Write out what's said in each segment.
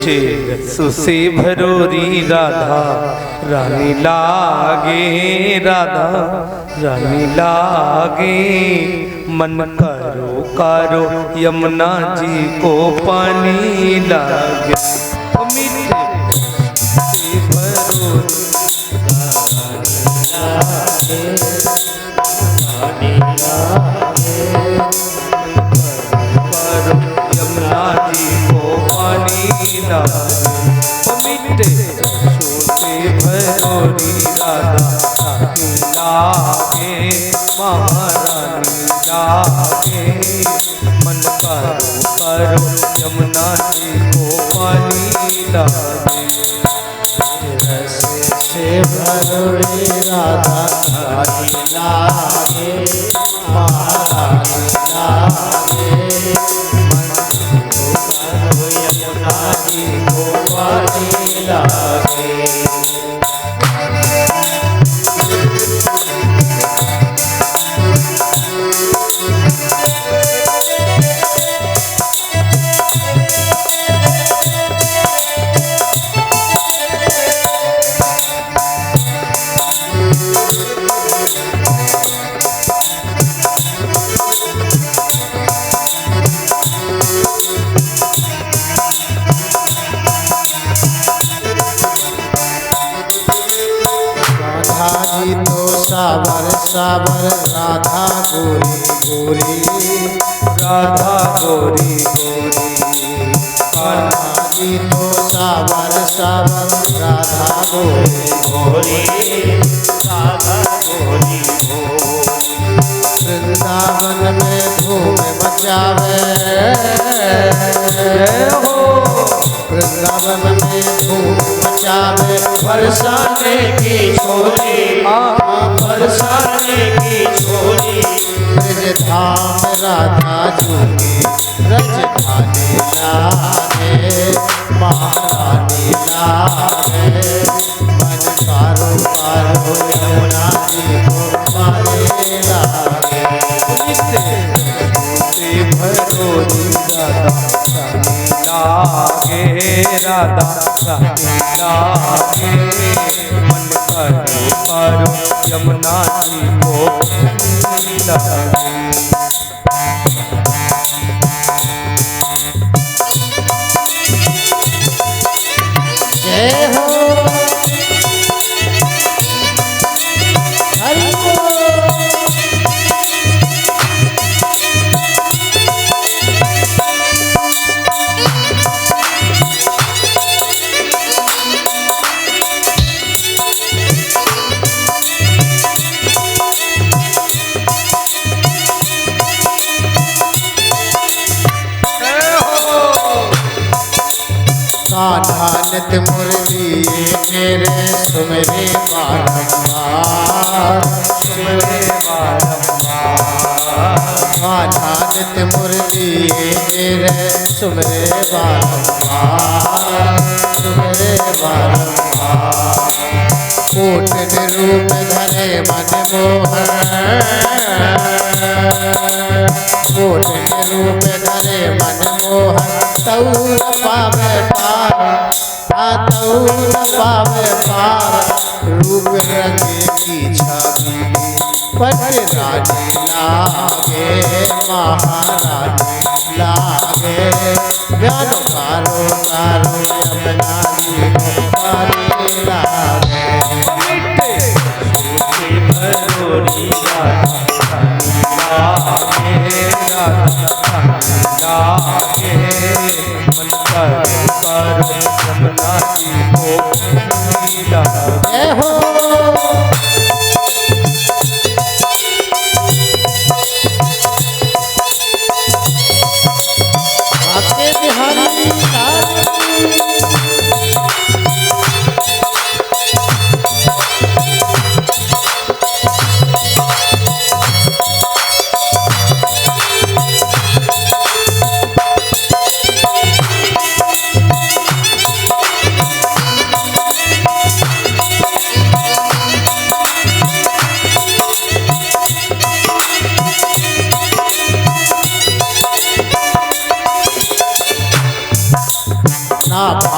सुसे भरोरी राधा रानी लागे, राधा रानी लागे। मन करो करो यमुना जी को पानी लागे। सुसे भरोरी रानी लागे, यमुना जी को पानी लागे। छोटे भरोरी राधा रानी लागे, महारानी लागे। मन करो करो यमुना जी को पानी लागे। से भरोरी राधा रानी लागे, महारानी लागे। यमुना जी को पानी लागे। सावर सावर राधा गोरी गोरी, राधा गोरी गोरी। कान्हा जी तो सावर सावर राधा गोरी गोरी, राधा गोरी गोरी। वृंदावन में धूम मचावे हो, वृंदावन में धूम मचावे। बरसाने की छोरी, बरसाने की छोरी। ब्रज धाम राधा जोगी रजधानी लागे, महारानी लागे। मन कारो कारो यमुना जी को पानी लागे। सुसे भरोरी राधा रानी लागे, राधा रानी लागे। मन करो करो यमुना जी को पानी लागे। जय हो हरि कान्हा नित मुरली मेरे सुमरे बारंबार, सुमरे बारंबार। कान्हा नित मुरली मेरे सुमरे बारंबार, सुमरे बारंबार। कोट रूप धरे मन मोहन, कोट रूप धरे मन मोहन। तौर पावे पार, तौर पावे पार। रूप रंग की छवि पट रानी लागे, महारानी लागे। व्यानो कारो कारो यमुना जी को पानी लागे। सुसे भरोरी राधा रानी लागे, राधा रानी लागे। मन करो करो यमुना जी को पानी लागे। जय हो आपके बिहारी लाल।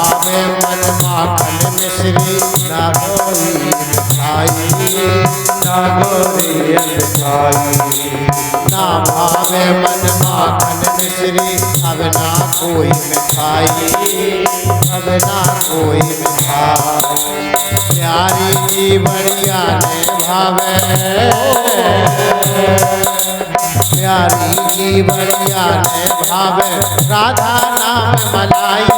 भावे मन माखन मिश्री ना कोई मिठाई ना गोरी मिठाई ना भावे मन माखन मिश्री अब ना कोई मिठाई अब ना कोई मिठाई प्यारी जी बढ़िया ने भावे प्यारी जी बढ़िया ने भावे राधा नाम मलाई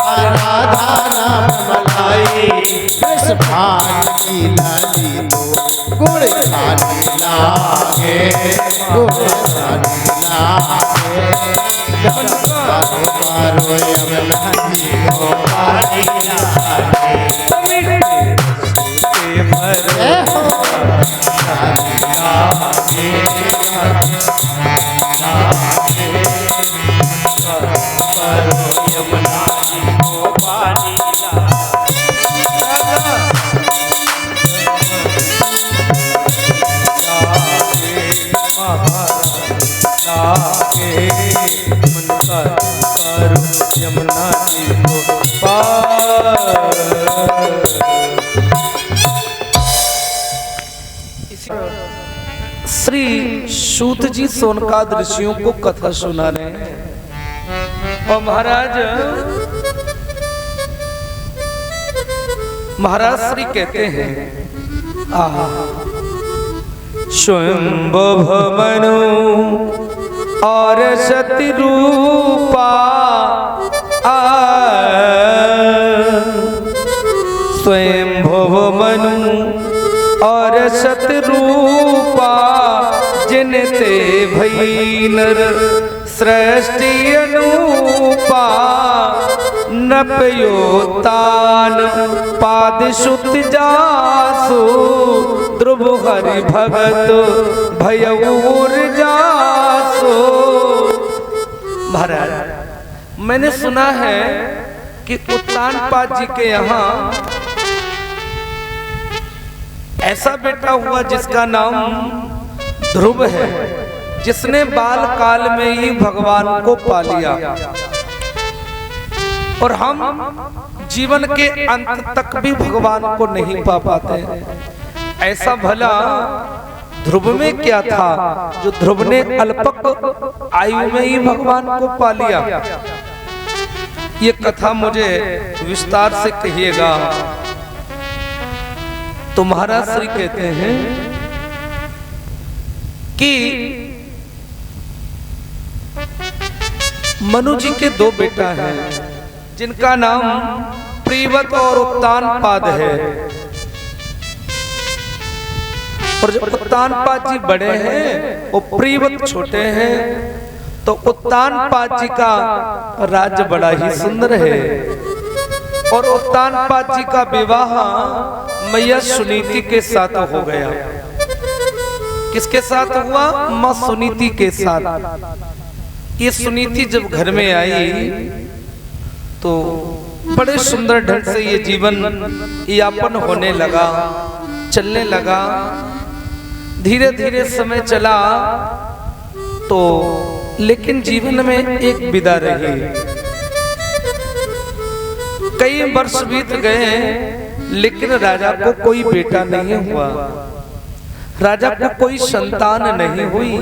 राधा नाम मलाई कृष्ण भान की लली तो गुड़ खाने लागे गुड़ खाने लागे बारो बारो यमुना जी को पानी लागे यमुना जी को पार। श्री सूत जी सोनकाद ऋषियों को कथा सुना रहे हैं और महाराज श्री कहते हैं स्वयं मनु और सती रूपा स्वयं मनु और सतरूपा जिनते भई नर सृष्टि अनूपा नपयोतान पाद सुत जासु ध्रुव हरि भगत भयऊर जासु। महाराज मैंने सुना है कि उत्तानपाद जी के यहाँ ऐसा बेटा हुआ जिसका नाम ध्रुव है, जिसने बाल काल में ही भगवान को पा लिया और हम जीवन के अंत तक भी भगवान को नहीं पा पाते। ऐसा भला ध्रुव में क्या था जो ध्रुव ने अल्पक आयु में ही भगवान को पा लिया? ये कथा मुझे विस्तार से कहिएगा। तो महाराज श्री कहते हैं कि मनु जी के दो बेटा हैं जिनका नाम प्रीवत और उत्तानपाद है। और जब उत्तानपाद जी बड़े हैं और प्रीवत छोटे हैं, तो उत्तानपाद जी का राज्य बड़ा ही सुंदर है और उत्तानपाद जी का विवाह मैया सुनीति के साथ हो गया। किसके साथ हुआ? माँ सुनीति के साथ। ये सुनीति जब घर में आई तो बड़े सुंदर ढंग से ये जीवन यापन होने लगा, चलने लगा। धीरे धीरे समय चला तो लेकिन जीवन में एक विदा रही। कई वर्ष बीत गए लेकिन राजा को कोई बेटा नहीं हुआ, राजा को कोई संतान नहीं हुई।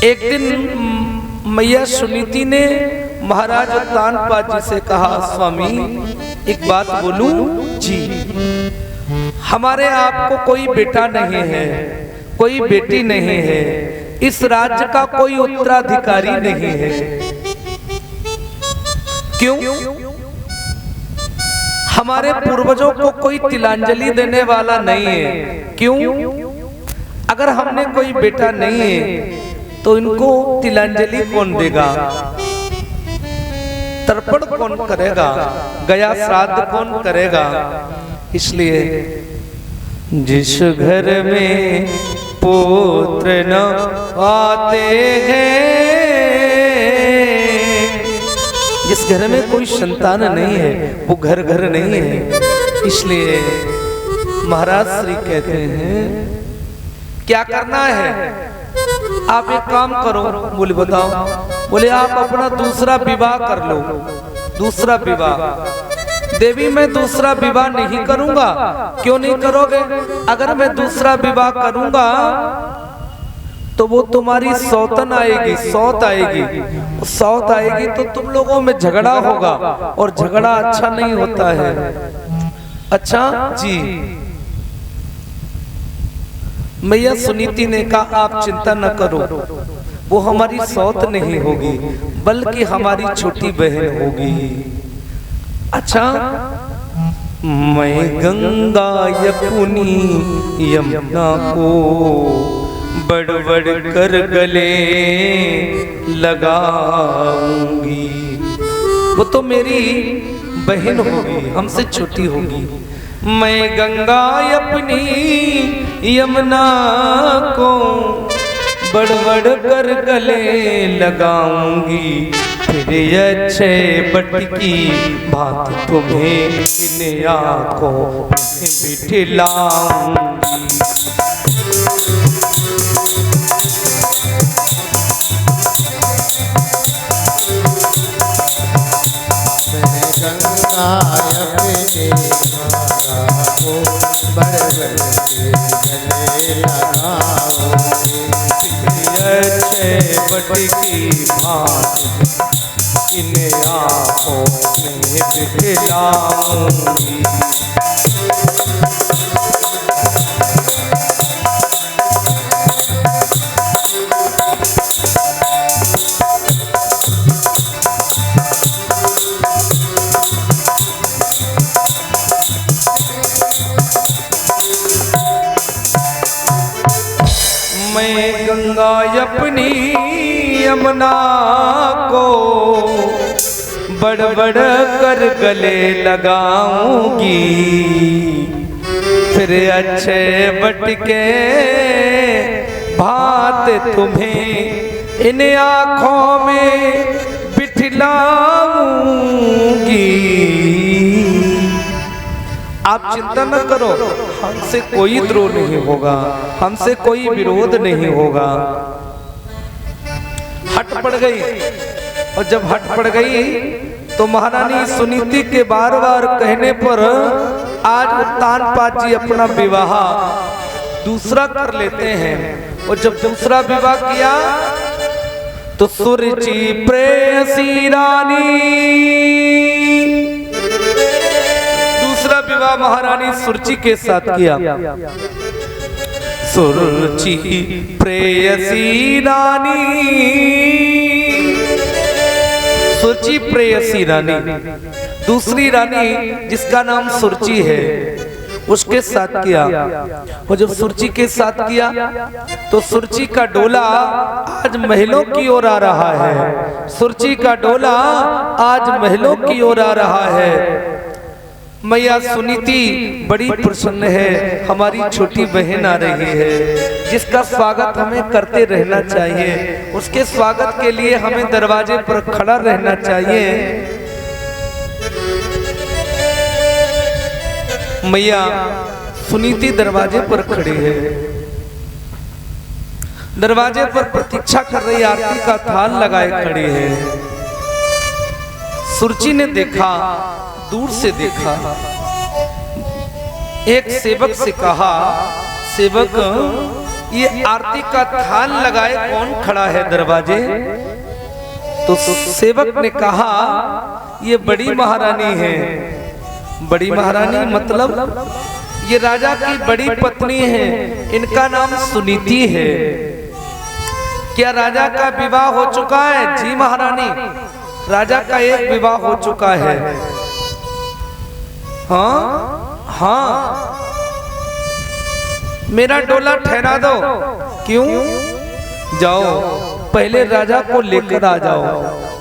एक दिन मैया सुनीति ने महाराज उत्तानपाद जी से कहा, स्वामी एक बात बोलूं? जी। हमारे आपको कोई बेटा नहीं है, कोई बेटी नहीं है, इस राज्य का कोई उत्तराधिकारी नहीं है। क्यों? हमारे पूर्वजों को कोई तिलांजलि देने वाला नहीं है। क्यों? अगर हमने कोई बेटा नहीं है तो इनको तिलांजलि कौन देगा, तर्पण कौन करेगा, गया श्राद्ध कौन करेगा? इसलिए जिस घर में पुत्र न आते हैं, जिस घर में कोई संतान नहीं है वो घर घर नहीं है। इसलिए महाराज श्री कहते हैं क्या करना है? आप एक काम करो। बोले बताओ। बोले आप अपना दूसरा विवाह कर लो। दूसरा विवाह। देवी मैं दूसरा विवाह नहीं करूंगा। क्यों नहीं करोगे? अगर मैं दूसरा विवाह करूंगा तो वो तुम्हारी सौतन आएगी, सौत आएगी। सौत आएगी तो तुम लोगों में झगड़ा होगा और झगड़ा अच्छा नहीं होता है। अच्छा जी। मैया सुनीति ने कहा आप चिंता न करो, वो हमारी सौत नहीं होगी बल्कि हमारी छोटी बहन होगी। अच्छा, मैं गंगा यमुनी यमुना को बढ़ बढ़ कर गले लगाऊंगी। वो तो मेरी बहन होगी, हमसे छोटी होगी। मैं गंगा अपनी यमुना को बढ़ बढ़ कर गले लगाऊंगी। फिर अच्छे बट की बात तुम्हें इन आँखों में बिठलाऊंगी। की बात इन आँखों में बिठलाऊंगी। मैं गंगा अपनी यमुना को बढ़ बढ़ कर गले लगाऊंगी। फिर अच्छे बट के भात तुम्हें इन आँखों में बिठलाऊंगी। आप चिंता न करो, हमसे कोई द्रोह नहीं होगा, हमसे कोई विरोध नहीं होगा। हट पड़ गई, और जब हट पड़ गई तो महारानी सुनीति के बार बार कहने पर आज उत्तानपाद जी अपना विवाह दूसरा कर लेते हैं। और जब दूसरा विवाह किया तो सुरुचि प्रेयसी रानी, दूसरा विवाह महारानी सुरुचि के साथ किया। सुरुचि प्रेयसी रानी, सुरुचि प्रेयसी रानी, दूसरी रानी जिसका नाम सुरुचि है उसके साथ किया। और जब सुरुचि के साथ किया तो सुरुचि का डोला आज महलों की ओर आ रहा है। सुरुचि का डोला आज महलों की ओर आ रहा है। मैया सुनीति बड़ी प्रसन्न है, हमारी छोटी बहन आ रही है जिसका स्वागत हमें करते रहना चाहिए। उसके स्वागत के लिए हमें दरवाजे पर खड़ा रहना चाहिए। मैया सुनीति दरवाजे पर खड़ी है, दरवाजे पर प्रतीक्षा कर रही, आरती का थाल लगाए खड़ी है। सुरुचि ने देखा, दूर से देखा, एक सेवक से कहा, सेवक ये आरती का थाल लगाए कौन खड़ा है दरवाजे? तो सेवक ने कहा ये बड़ी महारानी है। बड़ी महारानी मतलब ये राजा की बड़ी पत्नी है, इनका नाम सुनीति है। क्या राजा का विवाह हो चुका है? जी महारानी, राजा का एक विवाह हो चुका है। हाँ हाँ, मेरा डोला ठहरा दो। क्यों? जाओ पहले राजा को लेकर आ जाओ,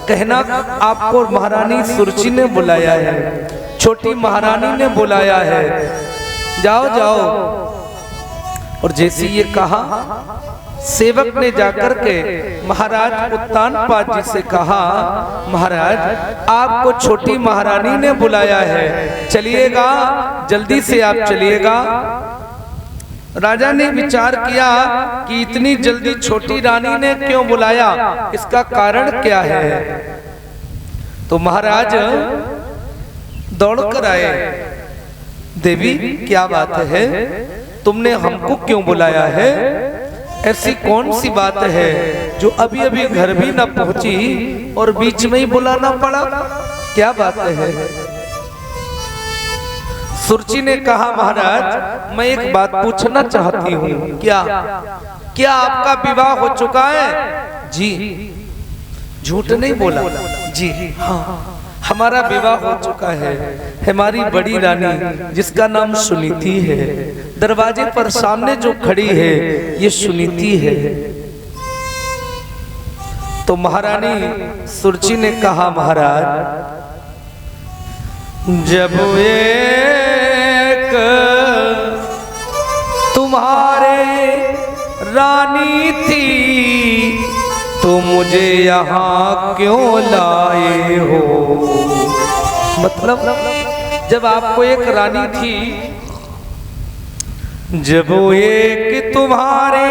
कहना आपको महारानी सुरुचि ने बुलाया है, छोटी महारानी ने बुलाया है, जाओ जाओ। और जैसे ये कहा, सेवक ने जाकर के महाराज उत्तानपाद जी से कहा, महाराज आपको छोटी महारानी ने बुलाया है, चलिएगा, जल्दी से आप चलिएगा। राजा ने विचार किया कि इतनी जल्दी छोटी रानी ने क्यों बुलाया, इसका कारण क्या है। तो महाराज दौड़ कर आए, देवी क्या बात है, तुमने हमको क्यों बुलाया है? ऐसी कौन सी बात है जो अभी अभी घर भी न पहुंची और बीच में ही बुलाना पड़ा? क्या बात है? सुरची ने कहा, महाराज मैं एक बात पूछना चाहती हूँ। क्या आपका विवाह हो चुका है? जी। झूठ नहीं बोला। जी हाँ, हमारा विवाह हो चुका है। हमारी बड़ी रानी जिसका नाम सुनीति है, दरवाजे पर सामने जो खड़ी है ये सुनीति है। तो महारानी सुरची ने कहा, महाराज जब एक तुम्हारे रानी थी तो मुझे यहाँ क्यों लाए हो? मतलब जब आपको एक रानी थी, जब वो एक तुम्हारे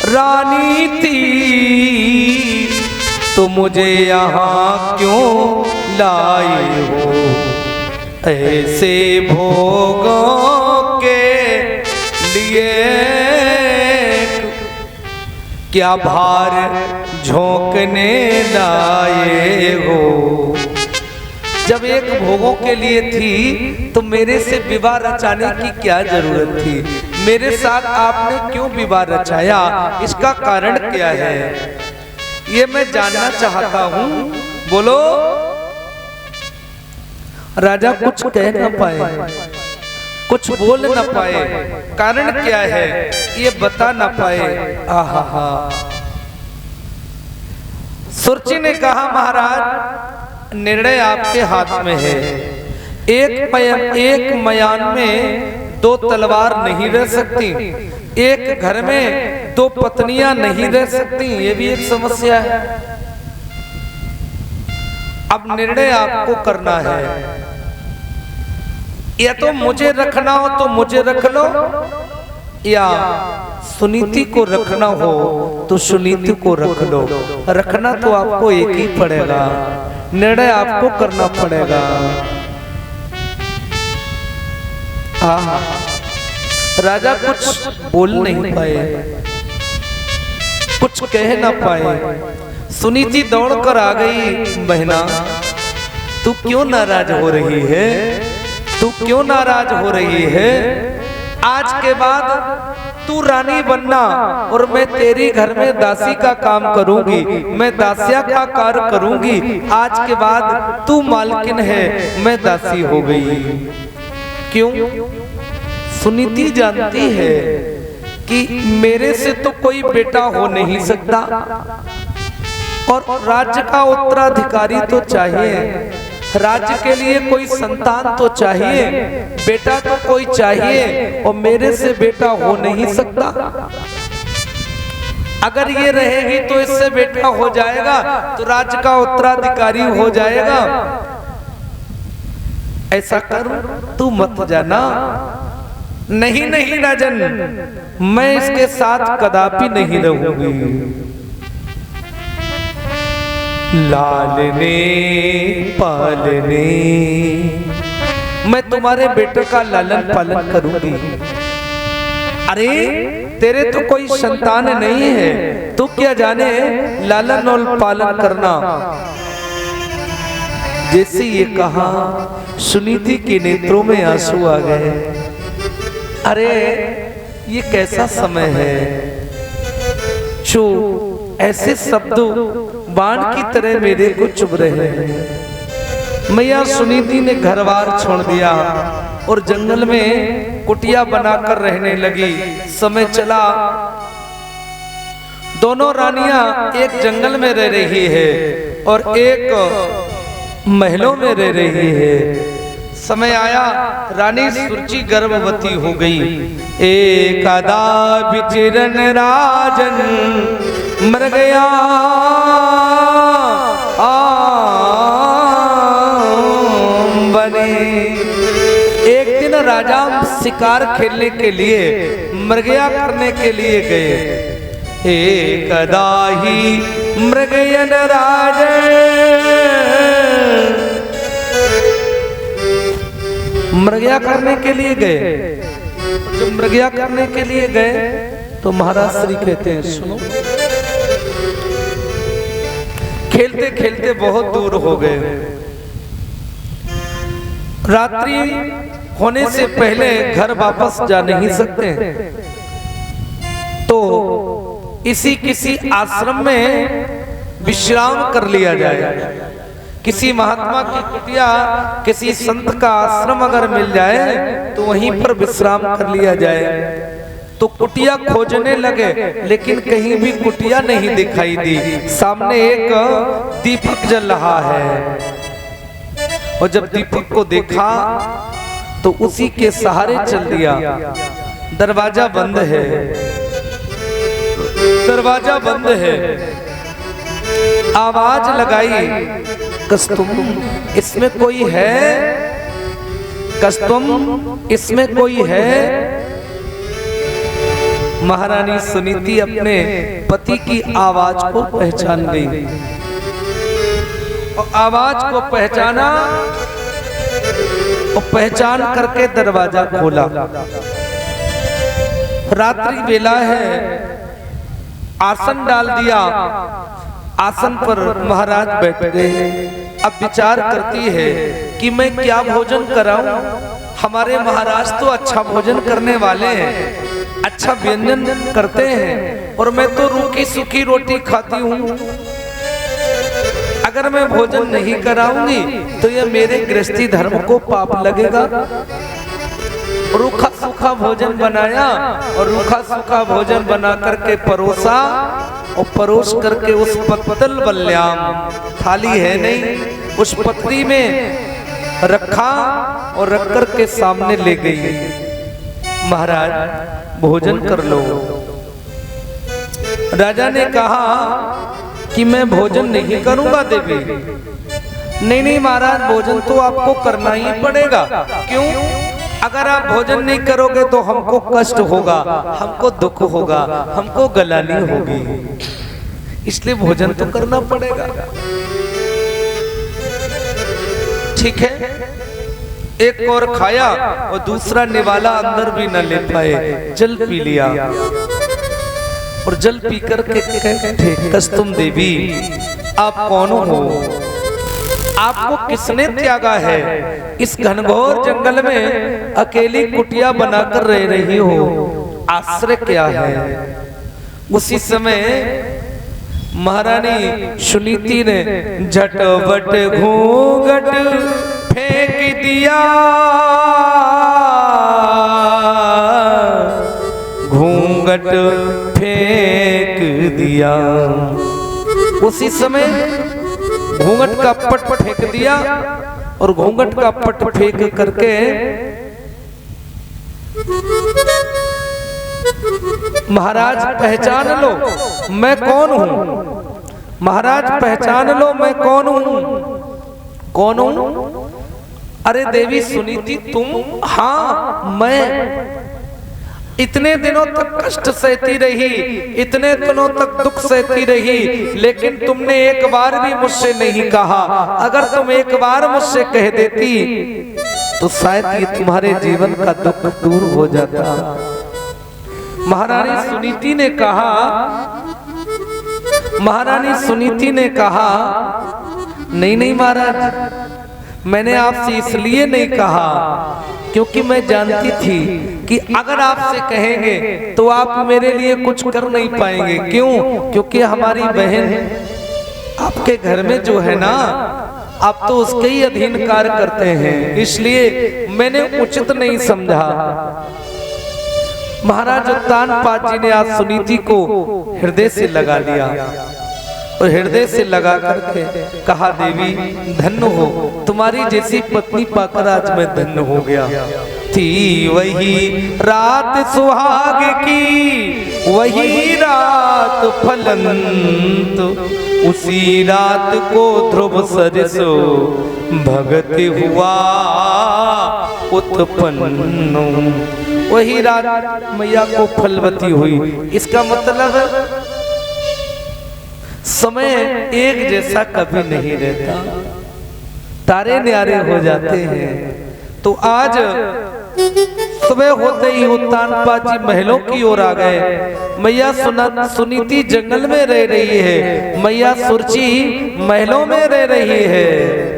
रानी थी तो मुझे यहाँ क्यों लाए हो? ऐसे भोगों के लिए क्या भार झोंकने लाए हो? जब एक भोगों के लिए थी तो मेरे से विवाह रचाने की क्या जरूरत थी? मेरे साथ आपने क्यों विवाह रचाया? इसका कारण क्या है? ये मैं जानना चाहता हूँ। बोलो। राजा कुछ कह न पाए, कुछ बोल न पाए। कारण क्या है ये बता न पाए। आहा। सुरची ने कहा, महाराज निर्णय आपके हाथ में है। एक मयान में दो तलवार नहीं रह सकती, एक घर में दो पत्नियां नहीं रह सकती, ये भी एक समस्या है। अब निर्णय आपको करना है। या तो मुझे रखना हो तो मुझे रख लो, या सुनीति को रखना हो तो सुनीति को रख लो। रखना तो आपको एक ही पड़ेगा, निर्णय आपको करना पड़ेगा। हाँ, राजा कुछ बोल नहीं पाए, कुछ कह ना पाए। सुनीति दौड़ कर आ गई। बहना तू क्यों नाराज हो रही है? तू क्यों नाराज हो रही है? आज के बाद तू रानी बनना और मैं तेरी घर में दासी का काम करूंगी, मैं दासिया का कार्य करूंगी। आज के बाद तू मालकिन है, मैं दासी हो गई। क्यों? सुनीति जानती है कि मेरे से तो कोई बेटा हो नहीं सकता और राज्य का उत्तराधिकारी तो चाहिए, राज्य के लिए कोई संतान तो चाहिए, बेटा तो कोई चाहिए और मेरे से बेटा हो नहीं सकता। अगर ये रहेगी तो इससे बेटा हो जाएगा तो राज्य का उत्तराधिकारी हो जाएगा। ऐसा कर, तू मत जाना। नहीं नहीं राजन, मैं इसके साथ कदापि नहीं रहूंगी। लालने पालने, मैं तुम्हारे बेटे का लालन पालन करूंगी। अरे तेरे तो कोई संतान नहीं है, तू क्या जाने लालन और पालन करना। जैसे ये कहा, सुनीति के नेत्रों में आंसू आ गए। अरे ये कैसा समय है जो ऐसे शब्द बाण की तरह मेरे को चुभ रहे हैं। मैया सुनीति ने घरबार छोड़ दिया और जंगल में कुटिया बनाकर रहने लगी। समय चला, दोनों रानियां एक जंगल में रह रही है और एक महलों में रह रही है। समय आया, रानी सुरची गर्भवती हो गई। एकादा विचरण राजन मर गया बने। एक दिन राजा शिकार खेलने के लिए, मृगया करने के लिए गए। एकदा ही मृगयन राजन मृगया करने के लिए गए। जब मृगया करने के लिए गए तो महाराज श्री कहते हैं सुनो, खेलते खेलते बहुत दूर हो गए। रात्रि होने से पहले घर वापस जा नहीं सकते, तो इसी किसी आश्रम में विश्राम कर लिया जाए। किसी महात्मा की कुटिया, किसी संत का आश्रम अगर मिल जाए तो वहीं पर विश्राम कर लिया जाए। तो कुटिया खोजने लगे, लेकिन कहीं भी कुटिया नहीं दिखाई दी। सामने एक दीपक जल रहा है, और जब दीपक को देखा तो उसी के सहारे चल दिया। दरवाजा बंद है, दरवाजा बंद है। आवाज लगाई, कस्तुम इसमें कोई है? कस्तुम इसमें कोई है? महारानी सुनीति अपने पति की आवाज को पहचान गई, और आवाज को पहचाना और पहचान करके दरवाजा खोला। रात्रि बेला है, आसन डाल दिया। आसन पर महाराज बैठ गए। अब विचार करती है कि मैं क्या भोजन कराऊं। हमारे महाराज तो अच्छा भोजन करने वाले हैं, अच्छा व्यंजन करते हैं, और मैं तो रूखी सूखी रोटी खाती हूँ। अगर मैं भोजन नहीं कराऊंगी तो ये मेरे गृहस्थी धर्म को पाप लगेगा। रूखा सूखा भोजन बनाया, और रूखा सूखा भोजन बना करके परोसा, और परोस करके उस पत्तल बल्याम, थाली है नहीं, उस पतली में रखा और रख करके सामने ले गई। महाराज भोजन कर लो। राजा ने कहा कि मैं भोजन नहीं करूंगा देवी। नहीं नहीं महाराज, भोजन तो आपको करना ही पड़ेगा। क्यों? अगर आप भोजन नहीं करोगे तो हमको कष्ट होगा, हमको दुख होगा, हमको गलानी होगी, इसलिए भोजन तो करना पड़ेगा। ठीक है, एक और खाया और दूसरा निवाला अंदर भी न ले पाए, जल पी लिया। और जल पी करके कहते, कस्तुम देवी आप कौन हो? आपको किसने त्यागा है? इस घनघोर जंगल में अकेली कुटिया बनाकर रह रही हो, आश्रय क्या है? उसी समय महारानी सुनीति ने झटपट घूंघट फेंक दिया, घूंघट फेंक दिया। उसी समय घूंघट का पट फेंक दिया, और घूंघट का पट फेंक करके महाराज पहचान लो मैं कौन हूं। महाराज पहचान लो मैं कौन हूं। कौन हूं? अरे देवी सुनीति तुम? हाँ मैं। इतने दिनों तक कष्ट सहती रही, इतने दिनों तक दुख सहती रही, लेकिन तुमने एक बार भी मुझसे नहीं कहा। अगर तुम एक बार मुझसे कह देती तो शायद ये तुम्हारे जीवन का दुख दूर हो जाता। महारानी सुनीति ने कहा, महारानी सुनीति ने कहा, नहीं नहीं महाराज, मैंने आपसे इसलिए नहीं कहा क्योंकि मैं जानती थी कि अगर आपसे कहेंगे तो आप मेरे लिए कुछ कर नहीं पाएंगे। क्यों? क्योंकि हमारी बहन आपके घर में जो है ना, आप तो उसके ही अधीन कार्य करते हैं, इसलिए मैंने उचित नहीं समझा। महाराज उत्तानपाद जी ने आज सुनीति को हृदय से लगा लिया, और हृदय से लगा करके कहा, देवी धन्य हो, तुम्हारी जैसी पत्नी पाकर आज मैं धन्य हो गया। थी वही रात सुहाग की, वही रात फलंत, उसी रात को ध्रुव सरसो भगत हुआ उत्पन्न। वही रात मैया को फलवती हुई। इसका मतलब है समय एक जैसा कभी नहीं रहता। तारे न्यारे हो जाते हैं। तो आज सुबह होते ही उत्तानपा जी महलों की ओर आ गए। मैया सुनीति जंगल में रह रही है, मैया सुरची महलों में रह रही है।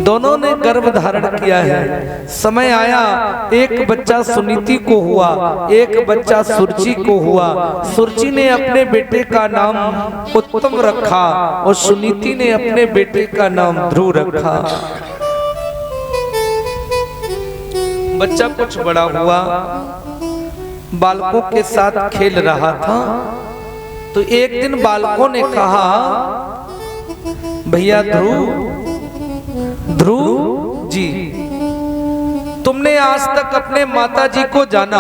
दोनों ने गर्भ धारण किया है। समय आया, एक बच्चा सुनीति को हुआ, एक बच्चा सुरची को हुआ। सुरची ने अपने बेटे का नाम उत्तम रखा और सुनीति ने अपने बेटे का नाम ध्रुव रखा। बच्चा कुछ बड़ा हुआ, बालकों के साथ खेल रहा था। तो एक दिन बालकों ने कहा, भैया ध्रुव जी, तुमने आज तक अपने माता जी को जाना,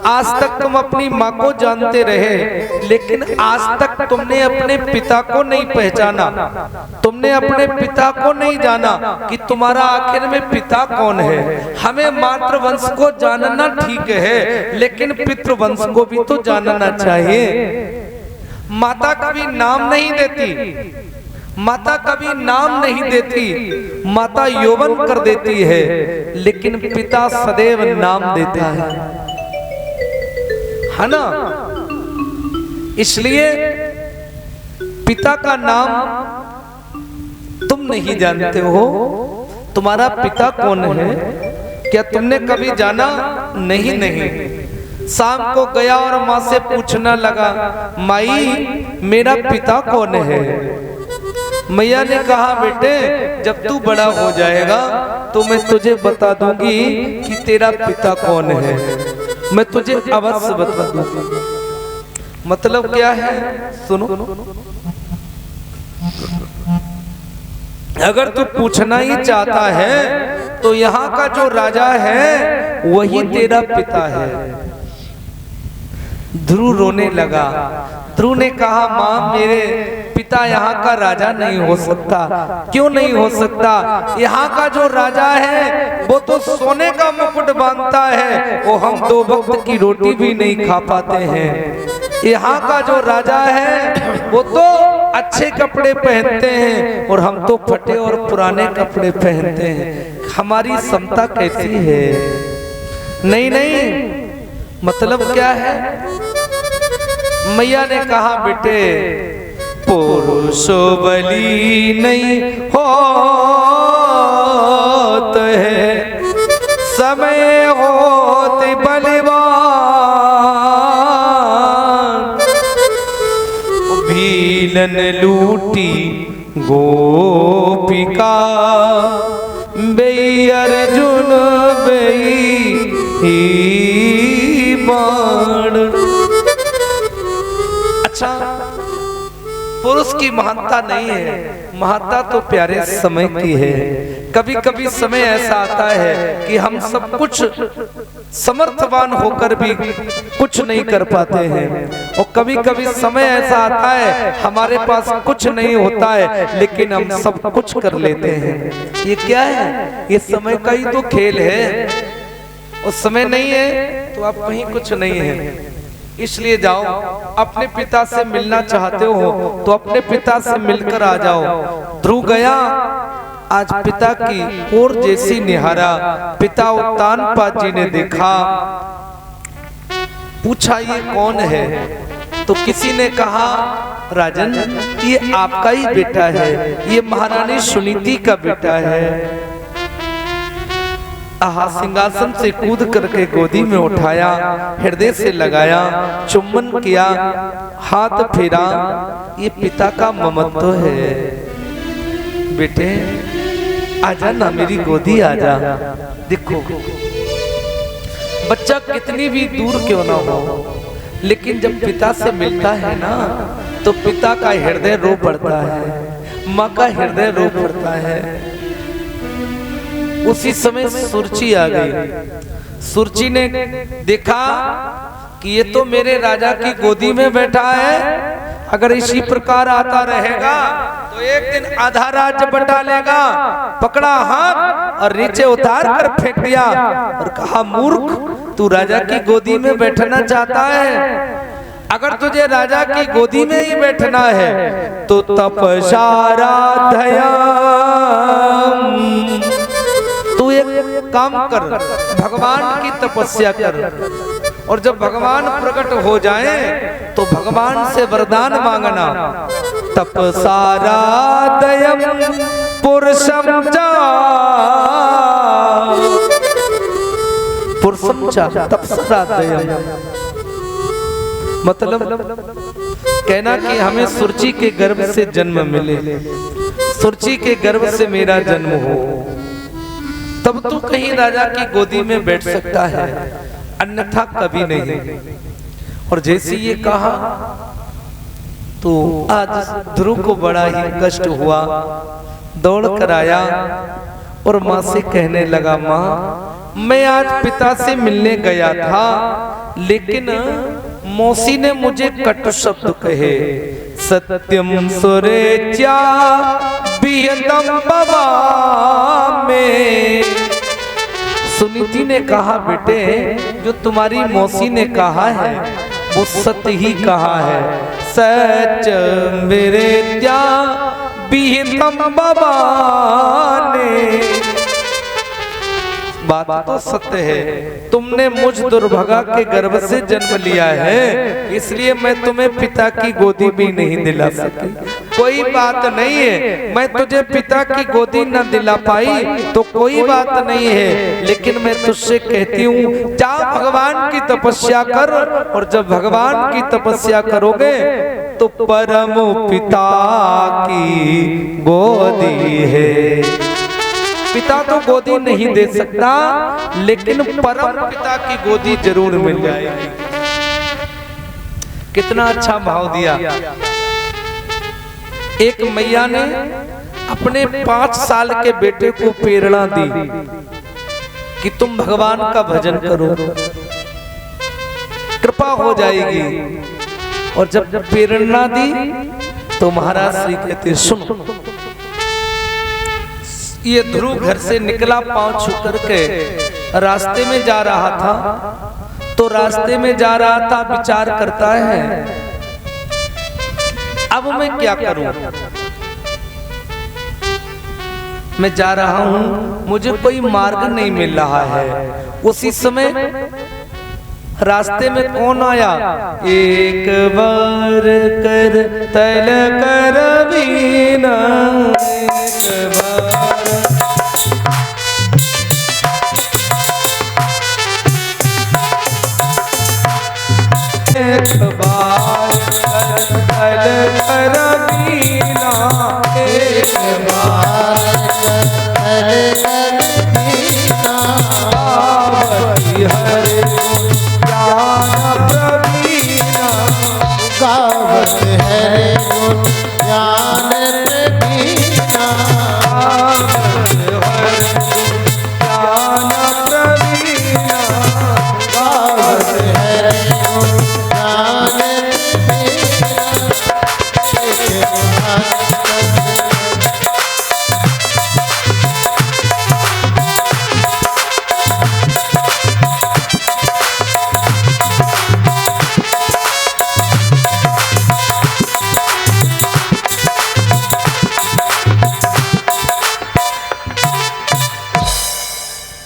आज तक तुम अपनी माँ को जानते रहे, लेकिन आज तक तुमने अपने पिता को नहीं पहचाना। तुमने अपने पिता को नहीं जाना कि तुम्हारा आखिर में पिता कौन है। हमें मातृवंश को जानना ठीक है, लेकिन पितृवंश को भी तो जानना चाहिए। माता कभी नाम नहीं देती, माता कभी नाम नहीं देती, माता यौवन कर देती है, लेकिन पिता सदैव नाम देता है ना। इसलिए पिता का नाम तुम नहीं जानते हो। तुम्हारा पिता कौन है, क्या तुमने कभी जाना? नहीं। शाम को गया और माँ से पूछने लगा, माई मेरा पिता कौन है? मैया ने कहा, बेटे जब तू बड़ा हो जाएगा तो मैं तुझे बता दूंगी कि तेरा पिता कौन है। मैं तुझे अवश्य बता दूंगी। मतलब क्या है, सुनो। अगर तू पूछना ही चाहता है तो यहाँ का जो राजा है वही तेरा पिता है। ध्रुव रोने लगा। ध्रुव ने कहा, माँ मेरे पिता यहाँ का राजा नहीं हो सकता। क्यों नहीं हो सकता? यहाँ का जो राजा है वो तो सोने का मुकुट बांधता है, वो हम 2 वक्त की रोटी भी नहीं खा पाते हैं। यहाँ का जो राजा है वो तो अच्छे कपड़े पहनते हैं और हम तो फटे और पुराने कपड़े पहनते हैं। हमारी समता कैसी है? नहीं। मतलब क्या है? मैया ने कहा, बेटे पुरुषो बली नहीं होत है, समय होते बलवान। भीलन लूटी गोपिका, बेई अर्जुन बेई बाण। अच्छा, पुरुष की महानता नहीं है, महानता तो प्यारे समय की है। कभी कभी समय ऐसा आता है कि हम सब कुछ समर्थवान होकर भी कुछ नहीं कर पाते हैं, और कभी कभी समय ऐसा आता है हमारे पास कुछ नहीं होता है लेकिन हम सब कुछ कर लेते हैं। ये क्या है? ये समय का ही तो खेल है। और समय नहीं है तो आप कहीं कुछ नहीं है। इसलिए जाओ, अपने पिता से मिलना चाहते हो तो अपने पिता से मिलकर आ जाओ। ध्रुव गया, आज पिता की ओर जैसी निहारा, पिता उत्तानपा जी ने देखा। पूछा, ये कौन है? तो किसी ने कहा, राजन ये आपका ही बेटा है, ये महारानी सुनीति का बेटा है। सिंहासन से कूद करके गोदी में उठाया, हृदय से लगाया, चुम्बन किया, हाथ फेरा। ये पिता का ममत्व है। बेटे आजा ना, मेरी गोदी आजा। देखो बच्चा कितनी भी दूर क्यों ना हो, लेकिन जब पिता से मिलता है ना तो पिता का हृदय रो पड़ता है, माँ का हृदय रो पड़ता है। उसी समय सुरची आ गई। सुरची ने देखा कि ये तो मेरे राजा की गोदी में बैठा है, अगर इसी प्रकार आता रहेगा तो एक दिन आधा राज्य बटा लेगा। पकड़ा हाथ और नीचे उतार कर फेंक दिया और कहा, मूर्ख तू राजा की गोदी में बैठना चाहता है? अगर तुझे राजा की गोदी में ही बैठना है तो तपसाराधयम्, तू एक काम कर, भगवान की तपस्या कर, और जब भगवान प्रकट हो जाए तो भगवान से वरदान मांगना। तपसाराधयम् पुरुषं च, पुरुषं च तपसाराधयम्, मतलब कहना कि हमें सुरुचि के गर्भ से जन्म मिले, सुरुचि के गर्भ से मेरा जन्म हो, तब तू कहीं राजा की गोदी में बैठ सकता है, अन्यथा कभी नहीं। और जैसे ये कहा तो आज ध्रुव को बड़ा ही कष्ट हुआ, दौड़ कर आया और माँ से कहने लगा, माँ मैं आज पिता से मिलने गया था, लेकिन मौसी ने मुझे कटु शब्द कहे। सत्यम सुरेच्या विहतम भवा में, सुनीति ने कहा बेटे जो तुम्हारी मौसी ने कहा है वो सत्य ही कहा है। सच मेरे त्या विहतम भवा ने, बात तो सत्य है, तुमने मुझ दुर्भागा के गर्भ से जन्म लिया है, इसलिए मैं तुम्हें पिता की गोदी भी नहीं दिला सकी। कोई बात नहीं है, मैं तुझे पिता की गोदी न दिला पाई तो कोई बात नहीं है, लेकिन मैं तुझसे कहती हूँ जा भगवान की तपस्या कर, और जब भगवान की तपस्या करोगे तो परम पिता की गोदी है। पिता तो गोदी नहीं दे सकता, लेकिन परम पिता की गोदी जरूर मिल जाएगी। कितना अच्छा भाव दिया। एक मैया ने अपने 5 साल के बेटे को प्रेरणा दी कि तुम भगवान का भजन करो, कृपा हो जाएगी। और जब प्रेरणा दी तो महाराज श्री कहते सुनो। ये ध्रुव घर से निकला, पांव छू करके रास्ते में जा रहा था, तो रास्ते में जा रहा था विचार करता है अब मैं क्या करूं, मैं जा रहा हूं, मुझे कोई मार्ग नहीं मिल रहा है। उसी समय रास्ते में कौन आया, एक बार कर तल कर बीना, एक बार एक बार कर तल कर बीना, एक बार कर तल बीना, गावती हरे ज्ञान प्रवीणा, गावत हरे गुण ज्ञान प्रवीणा, गावत हरे ज्ञान प्रवीणा, गावत हरे गुण ज्ञान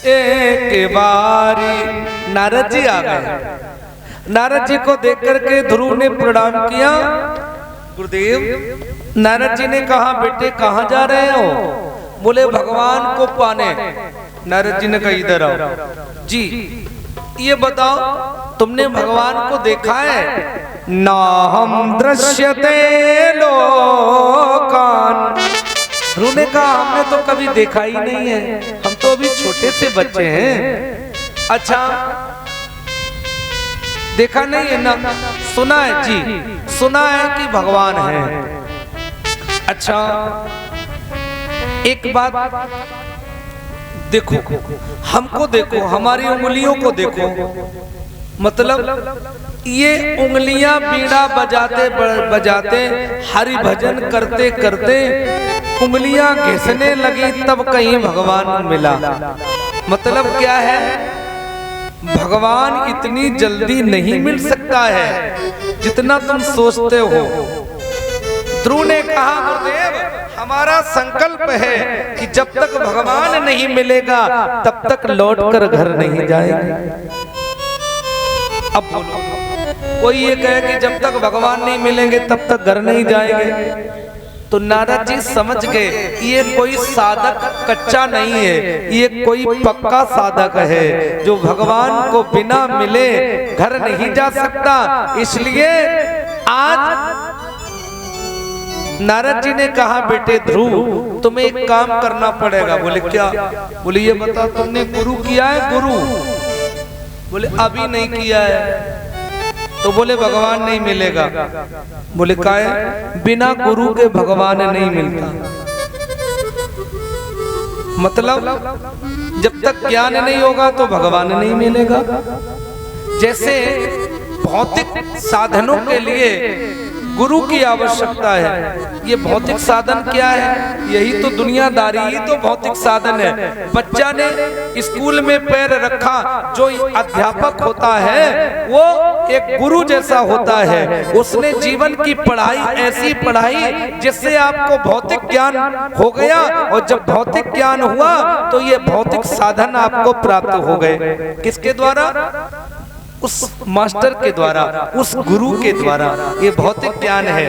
एक बारी नारद जी आ गए। नारद जी को देख करके ध्रुव ने प्रणाम किया। गुरुदेव, नारद जी ने कहा बेटे कहाँ जा रहे हो? बोले भगवान को पाने। नारद जी ने कहा इधर आओ। जी ये बताओ तुमने भगवान को देखा है? ना हम दृश्यते लोकान। ध्रुव ने कहा हमने तो कभी देखा ही नहीं है, हम तो अभी छोटे से बच्चे हैं। अच्छा देखा नहीं है ना? सुना है जी, सुना है कि भगवान है। अच्छा एक बात देखो, हमको देखो, हमारी उंगलियों को देखो, मतलब ये उंगलियां बीड़ा बजाते बजाते हरि भजन करते करते उंगलियां घिसने लगी, तब कहीं भगवान मिला। मतलब क्या है? भगवान इतनी जल्दी नहीं मिल सकता है जितना तुम सोचते हो। ध्रुव ने कहा गुरुदेव हमारा संकल्प है कि जब तक भगवान नहीं मिलेगा तब तक लौटकर घर नहीं जाएंगे। अब बोलो, कोई ये कहे कि जब तक भगवान नहीं मिलेंगे तब तक घर नहीं जाएंगे, तो नारद जी समझ गए ये कोई साधक कच्चा नहीं है, ये कोई पक्का साधक है जो भगवान को बिना मिले घर नहीं जा सकता। इसलिए आज नारद जी ने कहा बेटे ध्रुव तुम्हें एक काम करना पड़ेगा। बोले क्या? बोले ये बता तुमने गुरु किया है? गुरु बोले अभी नहीं किया है। तो बोले भगवान नहीं मिलेगा। बोले काहे? बिना गुरु के भगवान नहीं मिलता। मतलब जब तक ज्ञान नहीं होगा तो भगवान नहीं मिलेगा। जैसे भौतिक साधनों के लिए गुरु की आवश्यकता है, ये भौतिक साधन क्या है? यही तो दुनियादारी ही तो भौतिक साधन है। बच्चा ने स्कूल में पैर रखा, जो अध्यापक होता है वो एक गुरु जैसा होता है। उसने जीवन की पढ़ाई ऐसी पढ़ाई जिससे आपको भौतिक ज्ञान हो गया, और जब भौतिक ज्ञान हुआ तो ये भौतिक साधन आपको प्राप्त हो गए। किसके द्वारा? उस मास्टर के द्वारा, उस गुरु के द्वारा। ये भौतिक ज्ञान है,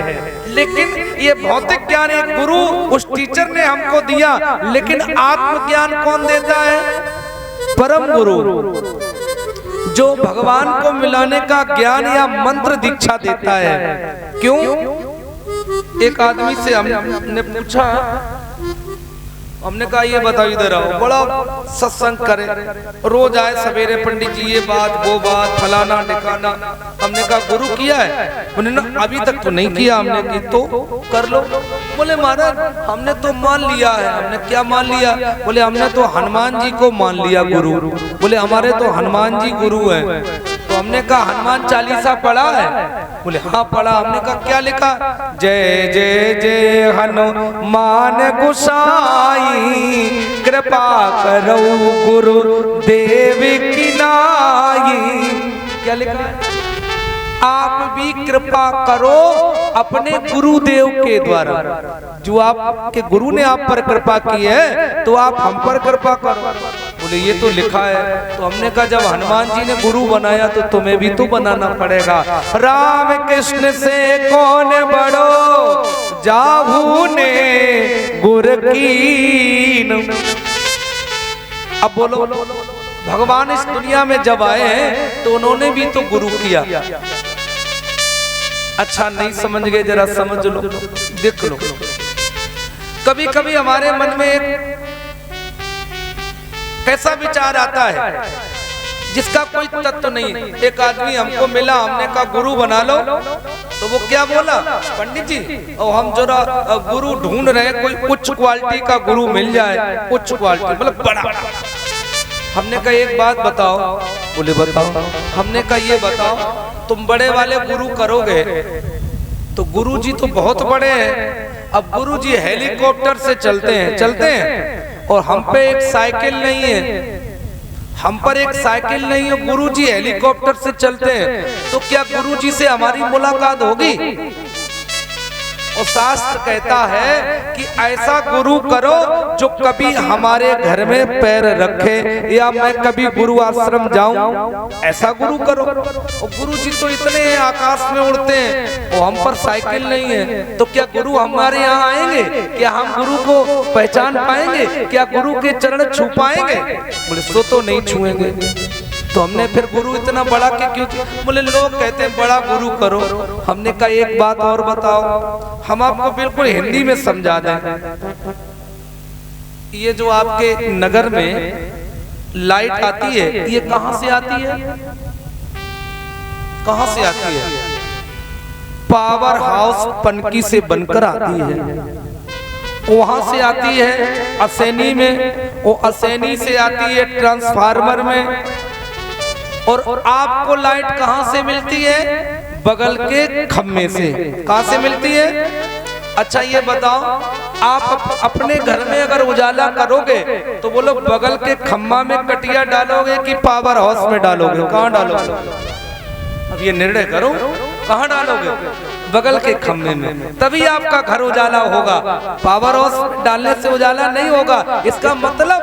लेकिन ये भौतिक ज्ञान एक गुरु उस टीचर ने हमको दिया, लेकिन आत्मज्ञान कौन देता है? परम गुरु, जो भगवान को मिलाने का ज्ञान या मंत्र दीक्षा देता है। क्यों? एक आदमी से हमने पूछा, हमने कहा ये बताओ इधर आओ, बड़ा सत्संग करे, रोज आए सवेरे पंडित जी ये बात वो बात फलाना ठिकाना। हमने कहा गुरु किया है? उन्होंने अभी तक तो नहीं किया। हमने की तो कर लो। बोले महाराज हमने तो मान लिया है। हमने क्या मान लिया? बोले हमने तो हनुमान जी को मान लिया गुरु। बोले हमारे तो हनुमान जी गुरु है। तो हमने कहा हनुमान चालीसा पढ़ा है? बोले हाँ पढ़ा। हमने कहा क्या लिखा? जय जय जय हनुमान गोसाई कृपा करो गुरु देव की नाई। क्या लिखा है? आप भी कृपा करो अपने गुरुदेव के द्वारा। जो आपके गुरु ने आप पर कृपा की है तो आप हम पर कृपा करो। बोले ये तो लिखा है। तो हमने कहा जब हनुमान जी ने गुरु बनाया तो तुम्हें भी तो बनाना पड़ेगा। राम कृष्ण से कौन बड़ो जाहू ने गुर कीन। अब बोलो भगवान इस दुनिया में जब आए हैं तो उन्होंने भी तो गुरु किया। अच्छा नहीं समझ गए? जरा समझ लो, देख लो। कभी कभी हमारे मन में एक कैसा विचार आता है जिसका कोई तत्व नहीं। एक आदमी हमको मिला, हमने कहा गुरु बना लो, तो वो क्या बोला? पंडित जी और हम जरा गुरु ढूंढ रहे हैं, कोई उच्च क्वालिटी का गुरु मिल जाए। उच्च क्वालिटी मतलब बड़ा। हमने कहा एक बात बताओ। बोले बताओ। हमने कहा ये बताओ तुम बड़े वाले गुरु करोगे तो गुरु जी तो बहुत बड़े हैं। अब गुरु जी हेलीकॉप्टर से चलते हैं और हम पे एक साइकिल नहीं है, हम पर एक साइकिल नहीं है, गुरु जी हेलीकॉप्टर से चलते हैं, तो क्या गुरु जी से हमारी मुलाकात होगी? और शास्त्र कहता है कि ऐसा गुरु करो जो कभी हमारे घर में पैर रखे, या मैं कभी गुरु आश्रम जाऊं, ऐसा गुरु करो। और गुरु जी तो इतने आकाश में उड़ते हैं और हम पर साइकिल नहीं है, तो क्या गुरु हमारे यहाँ आएंगे? क्या हम गुरु को पहचान पाएंगे? क्या गुरु के चरण छू पाएंगे? बोले सो तो नहीं छुएंगे। तो हमने फिर गुरु इतना बड़ा के क्यों? बोले लोग कहते हैं बड़ा गुरु करो। हमने कहा एक बात और बताओ, हम आपको बिल्कुल हिंदी में समझा दें। ये जो आपके नगर में लाइट आती है, ये कहां से आती है? कहां से आती है? पावर हाउस पनकी से बनकर आती है। वहां से आती है असैनी में, वो असैनी से आती है ट्रांसफार्मर में। और आपको लाइट कहां से मिलती है? बगल के खम्भे से। कहां से मिलती है? अच्छा ये बताओ आप अपने घर में अगर उजाला करोगे तो बोलो बगल के खम्मा में कटिया डालोगे कि पावर हाउस में डालोगे? कहाँ डालोगे? अब ये निर्णय करो, कहाँ डालोगे? बगल के खम्भे में, तभी आपका घर उजाला होगा। पावर हाउस डालने से उजाला नहीं होगा। इसका मतलब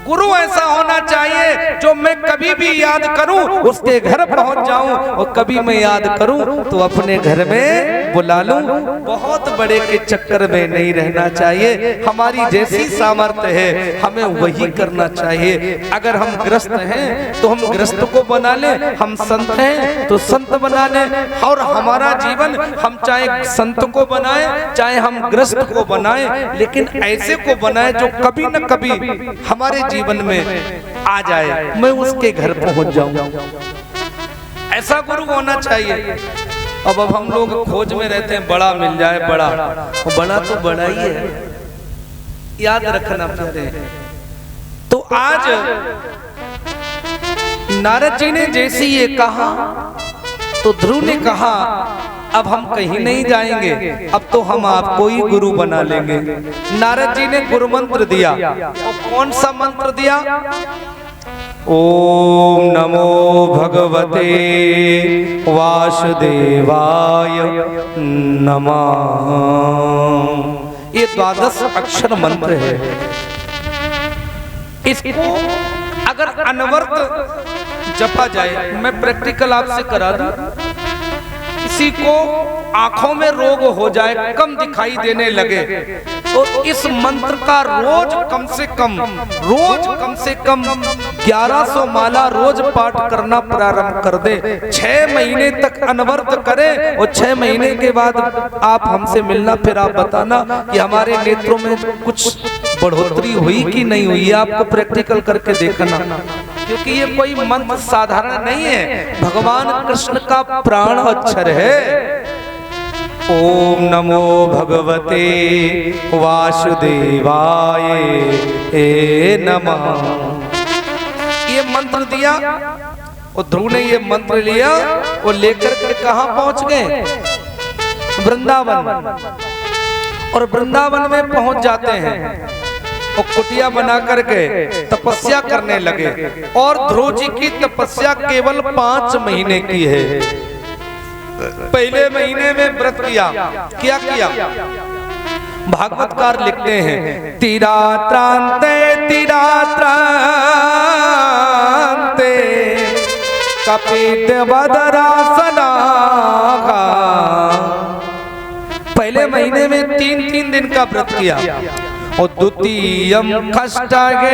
गुरु ऐसा होना चाहिए जो मैं कभी भी याद करूं उसके घर पहुंच जाऊं, और कभी मैं याद करूं तो अपने घर में बुला लूं। बहुत बड़े के चक्कर में नहीं रहना चाहिए। हमारी जैसी सामर्थ्य है हमें वही करना चाहिए। अगर हम ग्रस्त हैं तो हम ग्रस्त को बना लें, हम संत हैं तो संत बना लें। और हमारा जीवन हम चाहे संत को बनाएं चाहे हम ग्रस्त को बनाएं, लेकिन ऐसे को बनाएं जो कभी न कभी हमारे जीवन में आ जाए, मैं उसके घर पहुंच जाऊं। ऐसा गुरु होना चाहिए। अब हम लोग खोज में रहते हैं, बड़ा मिल जाए, बड़ा बड़ा तो बड़ा ही है, याद रखना प्यारे। तो आज नारद जी ने जैसे ये कहा तो ध्रुव ने कहा अब हम कहीं नहीं जाएंगे, अब तो हम आपको ही गुरु बना लेंगे। नारद जी ने गुरु मंत्र दिया। और कौन सा मंत्र दिया? ओम नमो भगवते वासुदेवाय नमः। ये 12 अक्षर मंत्र है। इसको अगर अनवरत जपा जाए, मैं प्रैक्टिकल आपसे करा दूं, किसी को आंखों में रोग हो जाए, कम दिखाई देने लगे, तो इस मंत्र का रोज कम से कम 1100 माला रोज पाठ करना प्रारंभ कर दे। 6 महीने तक अनवरत करे, और 6 महीने के बाद आप हमसे मिलना, फिर आप बताना कि हमारे नेत्रों में कुछ बढ़ोतरी हुई कि नहीं हुई। आपको प्रैक्टिकल करके देखना, क्योंकि ये कोई मंत्र साधारण नहीं है, भगवान कृष्ण का प्राण अक्षर है। ओम नमो भगवते वासुदेवाय नमः। ये मंत्र दिया और ध्रुव ने ये मंत्र लिया और लेकर के कहां पहुंच गए? वृंदावन। और वृंदावन में पहुंच जाते हैं और कुटिया बना करके तपस्या करने लगे। और ध्रुव जी की तपस्या केवल 5 महीने की है। पहले महीने में व्रत किया, क्या किया? भागवतकार लिखते हैं, तिरात्रांते कपित बदरासना। पहले महीने में 3-3 दिन का व्रत किया। और द्वितीयम खष्टके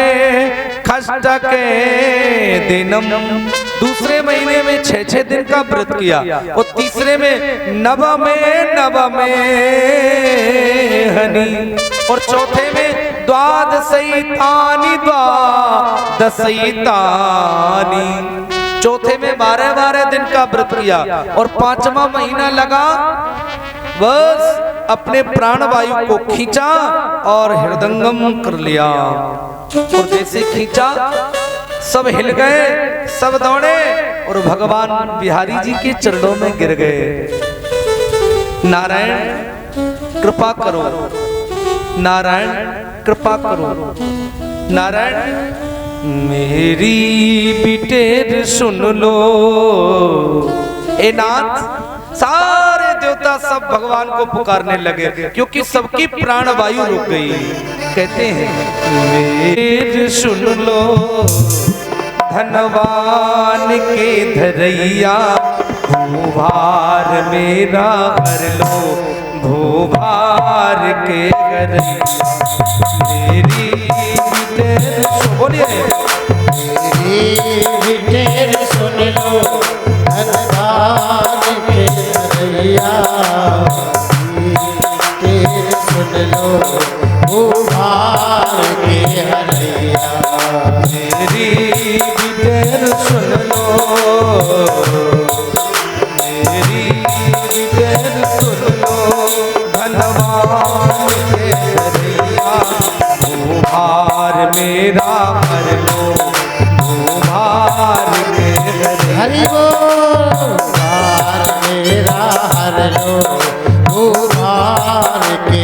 दिनम, दूसरे महीने में 6-6 दिन का व्रत किया। और तीसरे में नवमे हनी। और चौथे में द्वादशैतानि। चौथे में 12-12 दिन का व्रत किया। और 5वां महीना लगा बस अपने प्राण वायु को खींचा और हृदंगम कर लिया। और जैसे खींचा सब हिल गए, सब दौड़े और भगवान बिहारी जी के चरणों में गिर गए। नारायण कृपा करो, नारायण कृपा करो, नारायण मेरी बिटेर सुन लो। ए नाथ, सारे देवता सब भगवान को पुकारने लगे, क्योंकि सबकी प्राण वायु रुक गई। कहते हैं मेरी सुन लो धनवान के धरैया, भूभार मेरा हर लो, भूभार के करैया। मेरी बिटेर बोलिए, मेरी बिटेर सुन लो धनवान के धरैया, बिटेर सुन लो भूभार के हरैया। मेरी बिटेर सुन लो, मेरी बिटेर सुन लो धनवान के धरैया, भूभार मेरा हर लो, भूभार के धरैया। हरि बोल। भार मेरा हर लो, भूभार के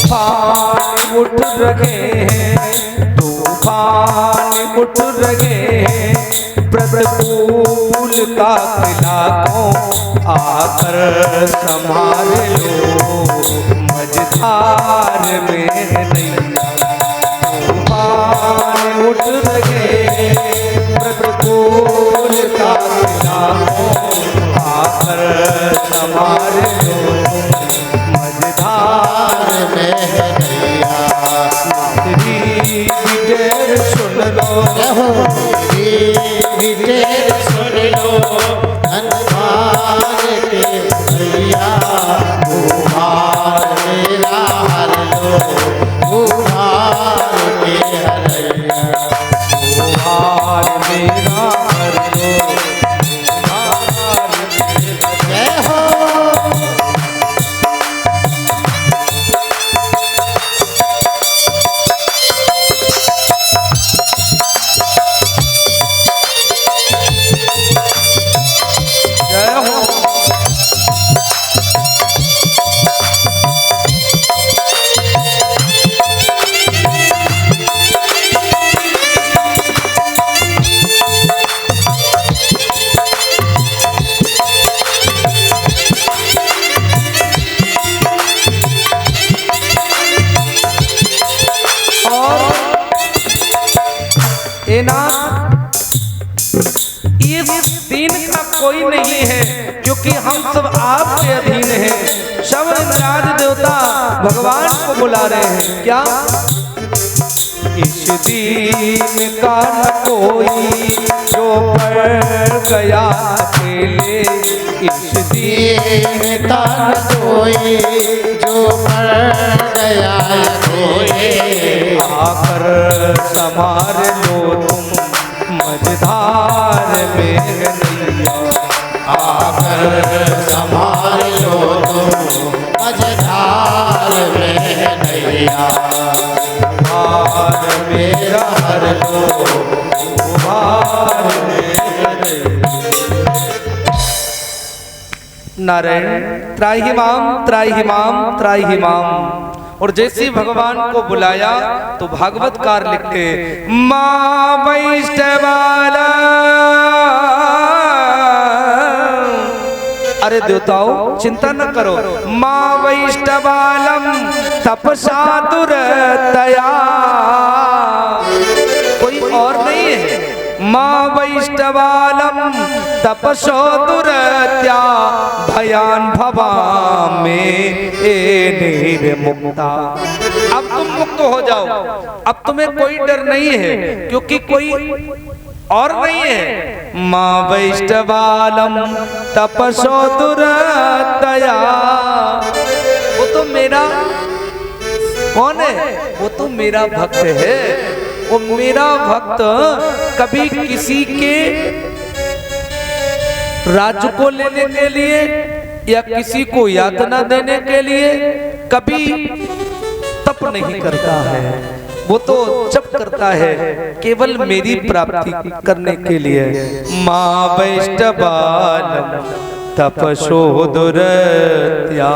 तूफान उठ रहे हैं, तूफान उठ रहे हैं, प्रतिकूल का किला को आकर संभाल लो, मझधार में नैया। तूफान उठ रहे हैं, प्रतिकूल का किला को आकर संभाल लो, मझधार में नैया। ढेर सुन लो, ढेर सुन लो, धनवान के भैया, उधार मेरा हर लो, उधार के हरैया, उधार मेरा हर लो, उधार मेरा। जय हो। जय हो। इस दिन का कोई नहीं है, क्योंकि हम सब आपके अधीन हैं। सब राज देवता भगवान को बुला रहे हैं। क्या इस दिन का न कोई जो पड़ गया अकेले, इस दिन का कोई जो मर गया अकेले, आकर संभाल लो तुम, मझधार में नैया। आकर संभाल लो तुम, मझधार में नैया। हार मेरा हर लो, हार मेरा नारायण त्राहिमाम त्राहिमाम त्राहिमाम। और जैसे ही भगवान को बुलाया तो भागवतकार लिखते मां वैष्णवाला। अरे देवताओं चिंता न करो, मां वैष्णवालम तपसा दुरतया, कोई और नहीं है। मां वैष्णवालम तपसो दुरत्या, भयान भवा में निर्मुक्ता। अब तुम मुक्त हो जाओ, अब तुम्हें कोई डर नहीं है, क्योंकि कोई और नहीं है। मां वैष्णवालम तपसो दुरतया, वो तो मेरा कौन है? वो तो मेरा भक्त है। वो मेरा भक्त कभी किसी के राज्य को लेने के लिए या किसी को यातना देने के लिए कभी तप नहीं करता है। वो तो जप करता है केवल मेरी प्राप्ति करने के लिए। मां वैष्णवालम तपसो दुरत्या।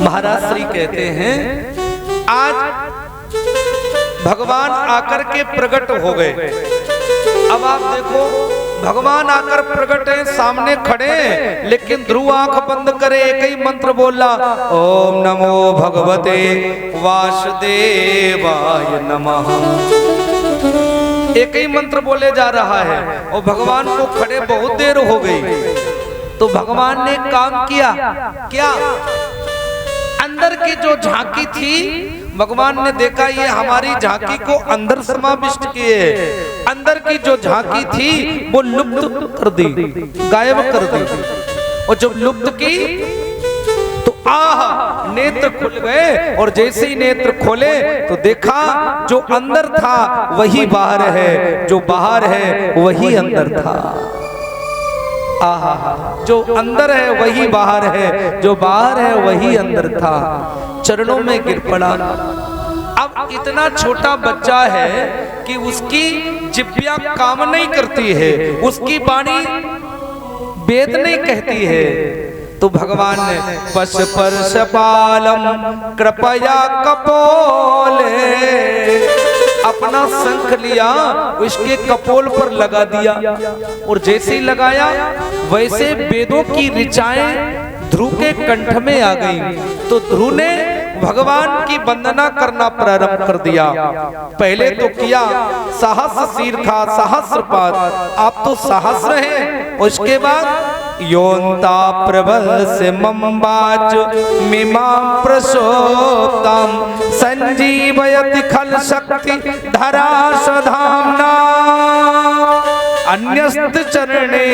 महाराज श्री कहते हैं आज भगवान आकर के प्रकट हो गए। अब आप देखो भगवान आकर प्रकट है, सामने खड़े हैं, लेकिन ध्रुव आंख बंद करे एक ही मंत्र बोला, ओम नमो भगवते वासुदेवाय नमः। एक ही मंत्र बोले जा रहा है और भगवान को खड़े बहुत देर हो गई। तो भगवान ने काम किया क्या? अंदर की जो झांकी थी भगवान ने देखा ये हमारी झांकी को अंदर समाविष्ट किए, अंदर की जो झांकी थी वो लुप्त कर दी, गायब कर दी। और जब लुप्त की तो आह नेत्र खुल गए, और जैसे ही नेत्र खोले तो देखा जो अंदर था वही बाहर है, जो बाहर है वही अंदर था। आहा, जो अंदर है वही बाहर है, जो बाहर है वही अंदर था। चरणों में गिर पड़ा। अब इतना छोटा बच्चा है कि उसकी जिह्वा काम नहीं करती है, उसकी वाणी वेद नहीं कहती है। तो भगवान ने पश परश पालम कृपया कपोले, अपना शंख लिया उसके कपोल पर लगा दिया, और जैसे ही लगाया वैसे वेदों की ऋचाएं ध्रुव के कंठ में आ गई। तो ध्रुव ने भगवान की वंदना करना प्रारंभ कर दिया। पहले तो किया सहस्र शीर था, सहस्रपाद, आप तो सहस्र हैं। उसके बाद योन्ता प्रबल से मम्बाच मिमां प्रसोक्तम संजीवयति खल शक्ति धरा सधाम्ना अन्यस्त चरणे।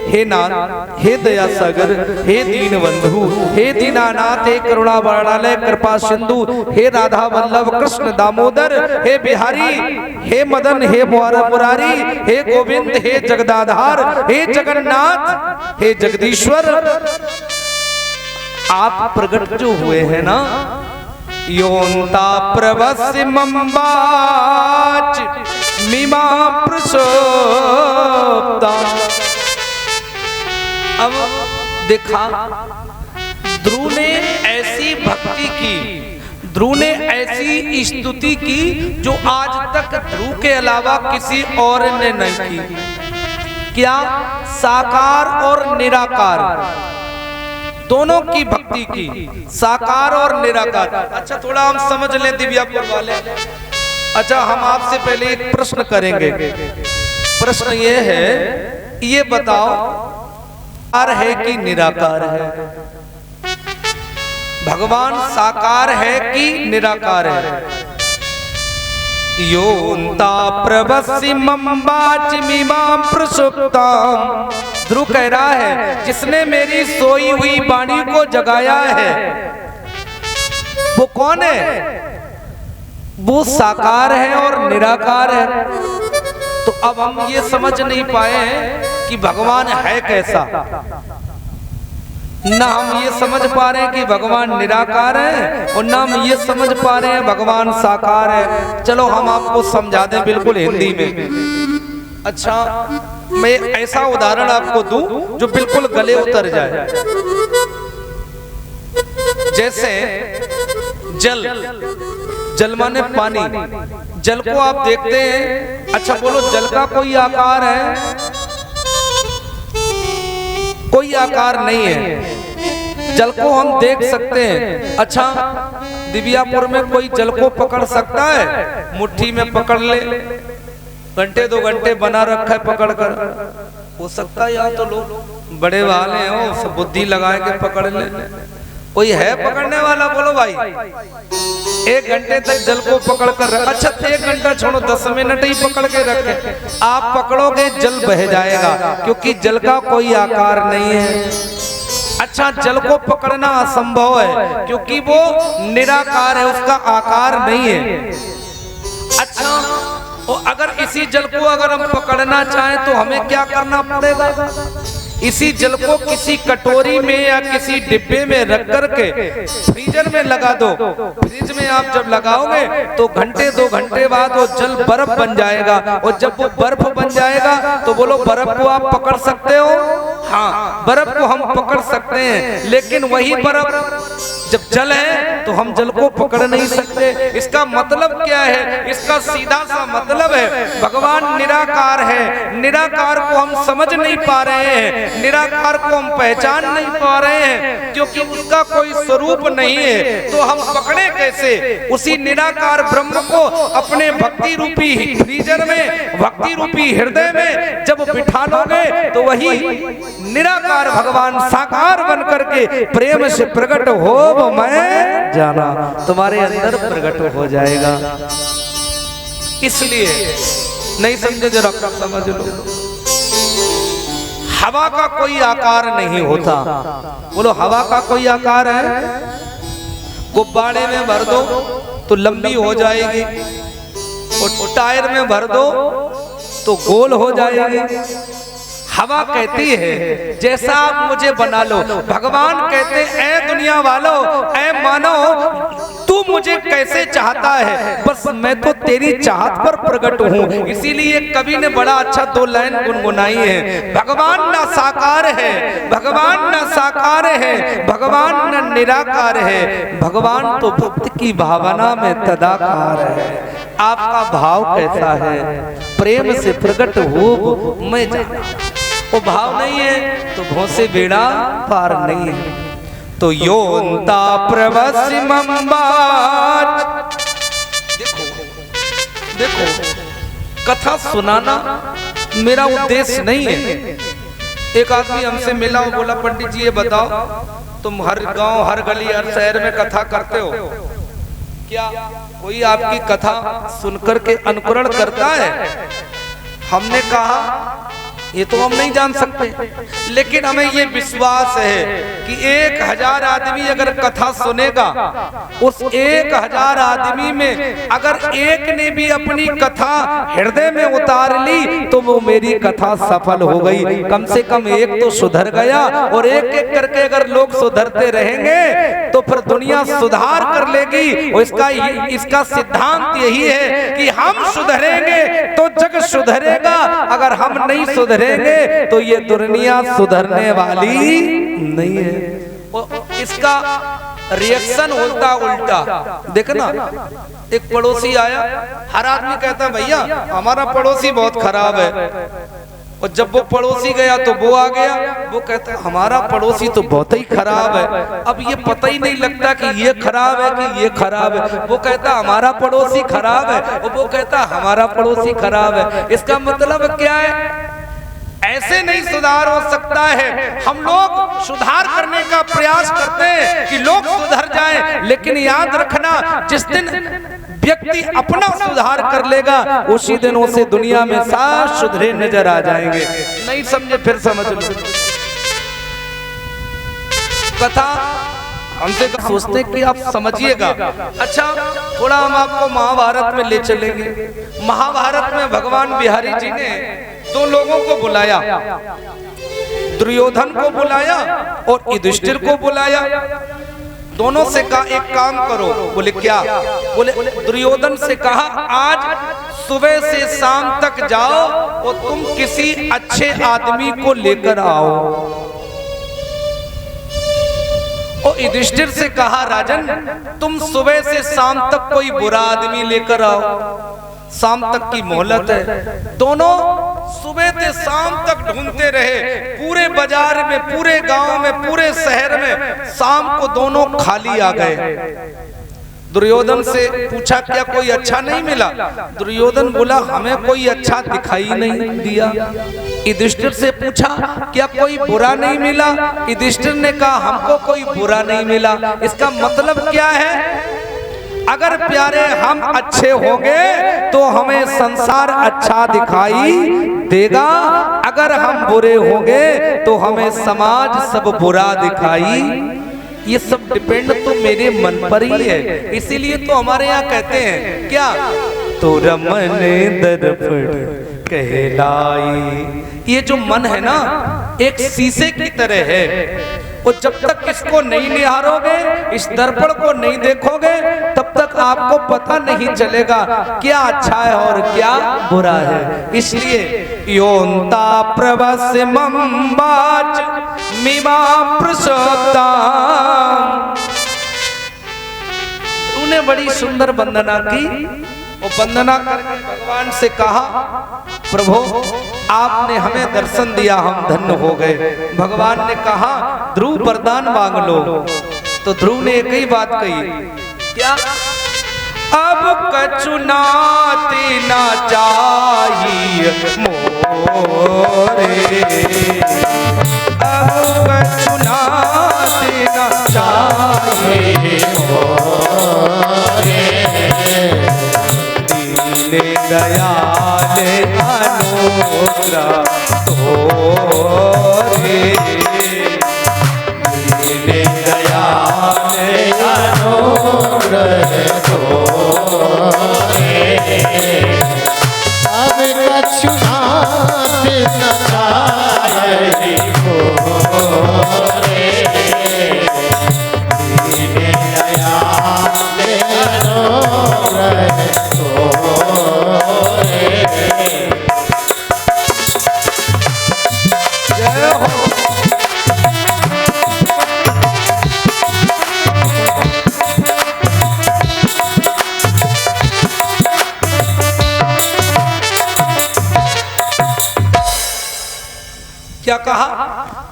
हे नाथ, हे दया सागर, हे दीन बंधु, हे दीनानाथ, हे करुणा वारालय कृपा सिंधु, हे राधा वल्लभ कृष्ण दामोदर, हे बिहारी, हे मदन, हे मुरारी, हे गोविंद, हे जगदाधार, हे जगन्नाथ, हे जगदीश्वर, आप प्रकट जो हुए हैं ना, योन्ता प्रभस्य मम्बाच मिमा प्रसोक्ता। अब देखा ध्रुव ने ऐसी भक्ति की, ध्रुव ने ऐसी स्तुति की जो आज तक ध्रुव के अलावा किसी और ने नहीं की। क्या? साकार और निराकार दोनों की भक्ति की, साकार और निराकार। अच्छा थोड़ा हम समझ लें दिव्यापुर वाले। अच्छा हम आपसे पहले एक प्रश्न करेंगे। प्रश्न ये है, ये बताओ साकार है कि निराकार है? भगवान साकार है कि निराकार है? योन्ता प्रभस्य मम्बाच मिमां प्रसुप्ताम। ध्रुव कह रहा है जिसने मेरी सोई हुई वाणी को जगाया है वो कौन है? वो साकार है और निराकार है। तो अब हम ये समझ नहीं पाए कि भगवान है कैसा, ना हम ये समझ पा रहे हैं कि भगवान निराकार है, और ना हम ये समझ पा रहे हैं भगवान साकार है। चलो हम आपको समझा दें बिल्कुल हिंदी में। अच्छा मैं ऐसा उदाहरण आपको दूं जो बिल्कुल गले उतर जाए। जैसे जल, जल माने पानी, जल को आप देखते हैं। अच्छा बोलो जल का कोई आकार है? कोई आकार नहीं है। जल को हम देख सकते हैं। अच्छा दिव्यापुर में कोई जल को पकड़ सकता है? मुट्ठी में पकड़ ले, घंटे 2 घंटे बना रखा है पकड़ कर, हो सकता है? या तो लोग बड़े वाले हैं वो सब बुद्धि लगा के पकड़ ले। कोई है पकड़ने वाला? बोलो भाई। 1 घंटे तक जल को पकड़ कर रख। अच्छा 1 घंटा छोड़ो, 10 मिनट ही पकड़ के रखे, आप पकड़ोगे जल बह जाएगा, क्योंकि जल का कोई आकार नहीं है। अच्छा जल को पकड़ना असंभव है क्योंकि वो निराकार है, उसका आकार नहीं है। अच्छा और अगर इसी जल को अगर हम पकड़ना चाहें तो हमें क्या करना पड़ेगा? इसी जल को किसी कटोरी में या किसी डिब्बे में रख करके फ्रीजर में लगा दो। फ्रिज में आप जब लगाओगे तो घंटे 2 घंटे बाद वो जल बर्फ बन जाएगा, और जब वो बर्फ बन जाएगा तो बोलो बर्फ को आप पकड़ सकते हो? हाँ बर्फ को हम पकड़ सकते हैं, लेकिन वही बर्फ जब जल है तो हम जल को पकड़ नहीं सकते। इसका मतलब क्या है? इसका सीधा सा मतलब है भगवान निराकार है, निराकार को हम समझ नहीं पा रहे हैं, निराकार को हम पहचान नहीं पा रहे हैं, क्योंकि उसका कोई स्वरूप नहीं है। तो हम पकड़े कैसे उसी निराकार ब्रह्म को? अपने भक्ति रूपी फ्रीजर में, भक्ति रूपी हृदय में जब बिठा लोगे तो वही निराकार भगवान साकार बन करके प्रेम से प्रकट हो मैं जाना तुम्हारे अंदर प्रकट हो जाएगा। इसलिए नहीं समझे जरा समझ लो, हवा का कोई आकार नहीं होता। बोलो हवा का कोई आकार है? गुब्बारे में भर दो तो लंबी हो जाएगी, और टायर में भर दो तो गोल हो जाएगी। हवा कहती है जैसा आप मुझे बना लो। भगवान कहते ऐ दुनिया वालों, ऐ मानो, तू मुझे कैसे चाहता है, बस मैं तो तेरी चाहत पर प्रकट हूँ। इसीलिए कवि ने बड़ा अच्छा 2 लाइन गुनगुनाई है। भगवान न साकार है, भगवान न साकार है, भगवान न निराकार है, भगवान तो भक्त की भावना में तदाकार है। आपका भाव कैसा है, प्रेम से प्रकट हो मैं जाना। वो भाव नहीं है तो भों से बेड़ा पार नहीं है। तो योंता प्रवस्य मम्बाच। देखो कथा सुनाना मेरा उद्देश्य नहीं है। एक आदमी हमसे मिला और बोला, पंडित जी ये बताओ, तुम हर गांव हर गली हर शहर में कथा करते हो, क्या कोई आपकी कथा सुनकर के अनुकरण करता है? हमने कहा ये तो हम नहीं जान सकते, लेकिन हमें ये विश्वास है कि 1000 आदमी अगर कथा सुनेगा, उस 1000 आदमी में अगर एक ने भी अपनी कथा हृदय में उतार ली तो वो मेरी कथा सफल हो गई। कम से कम एक तो सुधर गया, और एक एक करके अगर लोग सुधरते रहेंगे तो फिर दुनिया सुधार कर लेगी। और इसका सिद्धांत यही है कि हम सुधरेंगे तो जग सुधरेगा, अगर हम नहीं सुधरेंगे तो ये दुनिया सुधरने वाली नहीं है। इसका रिएक्शन होता उल्टा। देखना, एक पड़ोसी आया, हर आदमी कहता है भैया हमारा पड़ोसी बहुत खराब है, और जब वो पड़ोसी गया तो वो आ गया, वो कहता है हमारा पड़ोसी तो बहुत ही खराब है। अब ये पता ही नहीं लगता कि ये खराब है कि ये खराब है। वो कहता हमारा पड़ोसी खराब है, और वो कहता हमारा पड़ोसी खराब है। इसका मतलब क्या है? ऐसे नहीं सुधार हो सकता है। हम लोग सुधार करने का प्रयास करते हैं कि लोग सुधर जाएं, लेकिन याद रखना, जिस दिन व्यक्ति अपना सुधार कर लेगा उसी दिन उसे दुनिया में साफ सुधरे नजर आ जाएंगे। नहीं समझे फिर समझ लो। कथा हमसे सोचते हैं कि आप समझिएगा। अच्छा, थोड़ा हम आपको महाभारत में ले चलेंगे। महाभारत में भगवान बिहारी जी ने 2 लोगों को बुलाया, दुर्योधन को बुलाया और युधिष्ठिर को बुलाया। दोनों से कहा एक काम करो। बोले क्या? बोले दुर्योधन से कहा आज सुबह से शाम तक जाओ और तुम किसी अच्छे आदमी को लेकर आओ। और युधिष्ठिर से कहा राजन तुम सुबह से शाम तक कोई बुरा आदमी लेकर आओ, शाम तक की मोहलत है। दोनों सुबह से शाम तक ढूंढते रहे, पूरे बाजार में, पूरे गांव में, पूरे शहर में। शाम को दोनों खाली आ गए। दुर्योधन से पूछा क्या कोई अच्छा नहीं मिला? दुर्योधन बोला हमें कोई अच्छा दिखाई नहीं दिया। युधिष्ठिर से पूछा क्या कोई बुरा नहीं मिला? युधिष्ठिर ने कहा हमको कोई बुरा नहीं मिला। इसका मतलब क्या है? अगर प्यारे हम अच्छे होंगे तो हमें संसार अच्छा दिखाई देगा, अगर हम बुरे होंगे तो हमें समाज सब बुरा दिखाई। ये सब डिपेंड तो मेरे मन पर ही है। इसीलिए तो हमारे यहाँ कहते हैं क्या, तो रमन दर्पण कहलाई। ये जो मन है ना एक शीशे की तरह है, और जब तक इसको नहीं निहारोगे, इस दर्पण को नहीं देखोगे, तब तक आपको पता नहीं चलेगा क्या अच्छा है और क्या बुरा है। इसलिए योंता प्रवस्य मम्बाच मिमा प्रसोक्ता। तूने बड़ी सुंदर वंदना की, और वंदना करके भगवान से कहा प्रभु आपने हमें दर्शन दिया, हम धन्य हो गए। भगवान ने कहा ध्रुव वरदान मांग लो। तो ध्रुव ने एक ही बात कही, क्या? अब कछु नाते ना चाहिए मोरे, अब कछु नाते ना चाहिए मोरे, दीन दयाल अनुग्रह तोरे, दीन दयाल अनुग्रह तोरे। अब कछु नाते न चाहिए मोरे, दीन दयाल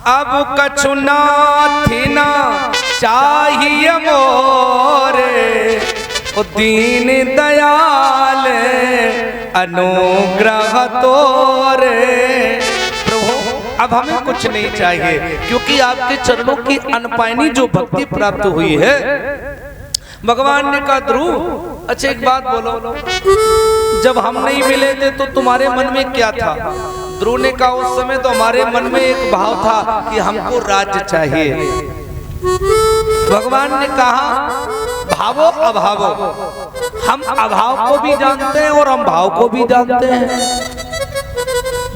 अब कछु ना थी ना चाहिए मोरे, ओ दीन दयाल अनुग्रह तोरे। प्रभु अब हमें कुछ नहीं चाहिए, क्योंकि आपके चरणों की अनपायनी जो भक्ति प्राप्त हुई है। भगवान ने कहा ध्रुव अच्छा एक बात बोलो, जब हम नहीं मिले थे तो तुम्हारे मन में क्या था? ध्रुव ने कहा उस समय तो हमारे मन में एक भाव था कि हमको राज्य चाहिए। भगवान ने कहा भावो अभावो, हम अभाव को भी जानते हैं और हम भाव को भी जानते हैं।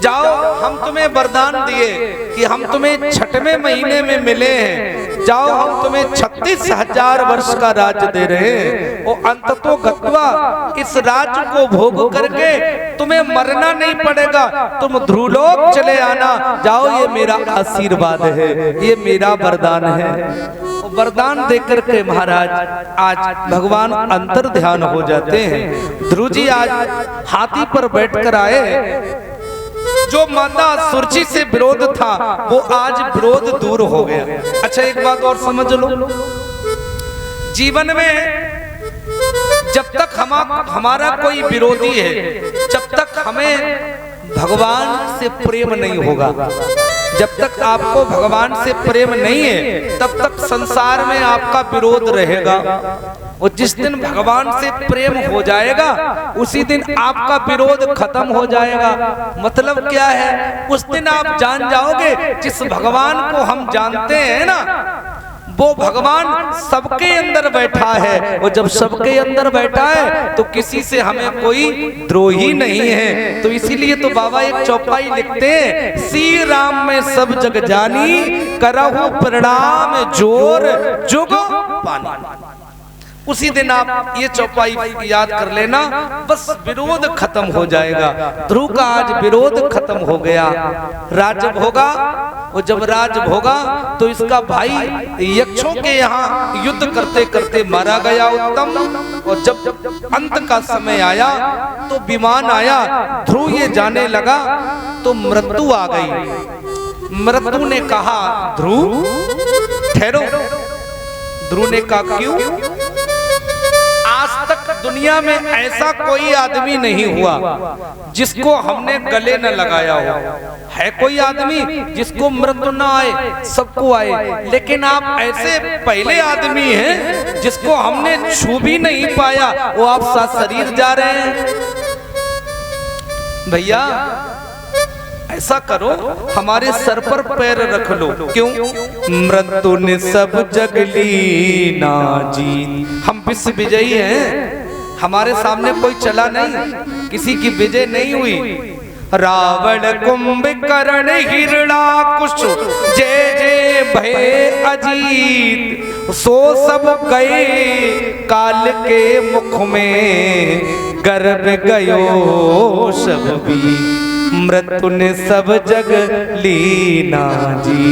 जाओ हम तुम्हें वरदान दिए कि हम तुम्हें छठवें महीने में मिले हैं, जाओ हम तुम्हें 36,000 वर्ष का राज्य दे रहे हैं और अंततो गत्वा इस राज्य को भोग करके तुम्हें मरना नहीं पड़ेगा, तुम ध्रुवलोक चले आना। जाओ ये मेरा आशीर्वाद है, ये मेरा वरदान है। वरदान देकर के महाराज आज भगवान अंतर ध्यान हो जाते हैं। ध्रुव जी आज हाथी पर बैठकर आए, जो माता सुरची से विरोध था वो आज विरोध दूर हो गया। अच्छा एक बात और समझ लो, जीवन में जब तक हमारा कोई विरोधी है, जब तक हमें भगवान से प्रेम नहीं होगा, जब तक आपको भगवान से प्रेम नहीं है तब तक संसार में आपका विरोध रहेगा। और जिस दिन भगवान से प्रेम हो जाएगा उसी दिन आपका विरोध खत्म हो जाएगा। मतलब क्या है? उस दिन आप जान जाओगे जिस भगवान को हम जानते हैं ना, वो भगवान सबके अंदर बैठा है। और जब सबके अंदर बैठा है तो किसी से हमें कोई द्रोही नहीं है। तो इसीलिए तो बाबा एक चौपाई लिखते हैं, श्री राम में सब जग जानी, करहु प्रणाम जोर जुग पानी। उसी दिन आप ये चौपाई याद कर लेना, बस विरोध खत्म हो जाएगा। ध्रुव का आज विरोध खत्म हो गया। राज्य भोगा, और जब राज्य भोगा तो इसका भाई यक्षों के यहाँ युद्ध करते करते मारा गया उत्तम। और जब अंत का समय आया तो विमान आया, ध्रुव ये जाने लगा तो मृत्यु आ गई। मृत्यु ने कहा ध्रुव ठहरो। ध्रुव ने कहा क्यों? आज तक दुनिया में ऐसा कोई आदमी नहीं हुआ जिसको हमने गले न लगाया हो। है कोई आदमी जिसको मृत्यु न आए? सबको आए। लेकिन आप ऐसे पहले आदमी हैं जिसको हमने छू भी नहीं पाया, वो आप साथ शरीर जा रहे हैं। भैया ऐसा करो, हमारे सर पर पैर रख लो। क्यों? मृत्यु ने सब जग ली ना जीत। हम विश्व विजयी हैं, हमारे सामने कोई चला नहीं, किसी की विजय नहीं हुई। रावण कुंभकर्ण हिरणाकुश जय जय भय अजीत, सो सब गए काल के मुख में, गर्भ गयो सब भी, मृत्यु ने सब जग लीना जी।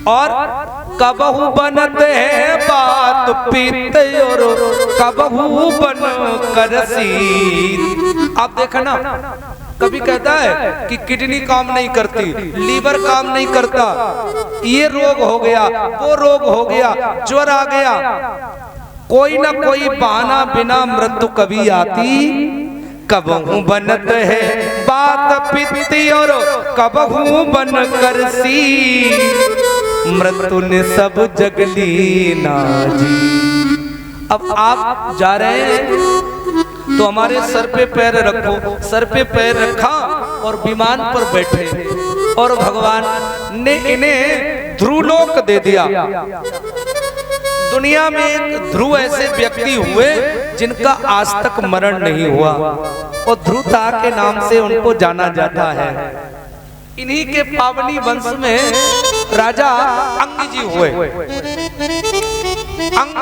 और कबहू बनत है बात पीत और कबहू बन करसी। आप देखा ना, कभी कहता है कि किडनी काम नहीं करती, लीवर काम नहीं करता, ये रोग हो गया, वो रोग हो गया, ज्वर आ गया। कोई ना कोई बहाना बिना मृत्यु कभी आती कबहू बनत है बात पित्ती और कबहू बन करसी, मृत्यु ने सब जग लीना जी। अब आप जा रहे हैं तो हमारे सर पे पैर रखो। सर पे पैर रखा और विमान पर बैठे और भगवान ने इन्हें ध्रुवलोक दे दिया। दुनिया में एक ध्रुव ऐसे व्यक्ति हुए जिनका आज तक मरण नहीं हुआ और ध्रुवता के नाम से उनको जाना जाता है। इन्हीं के पावनी वंश में राजा अंग जी हुए। अंग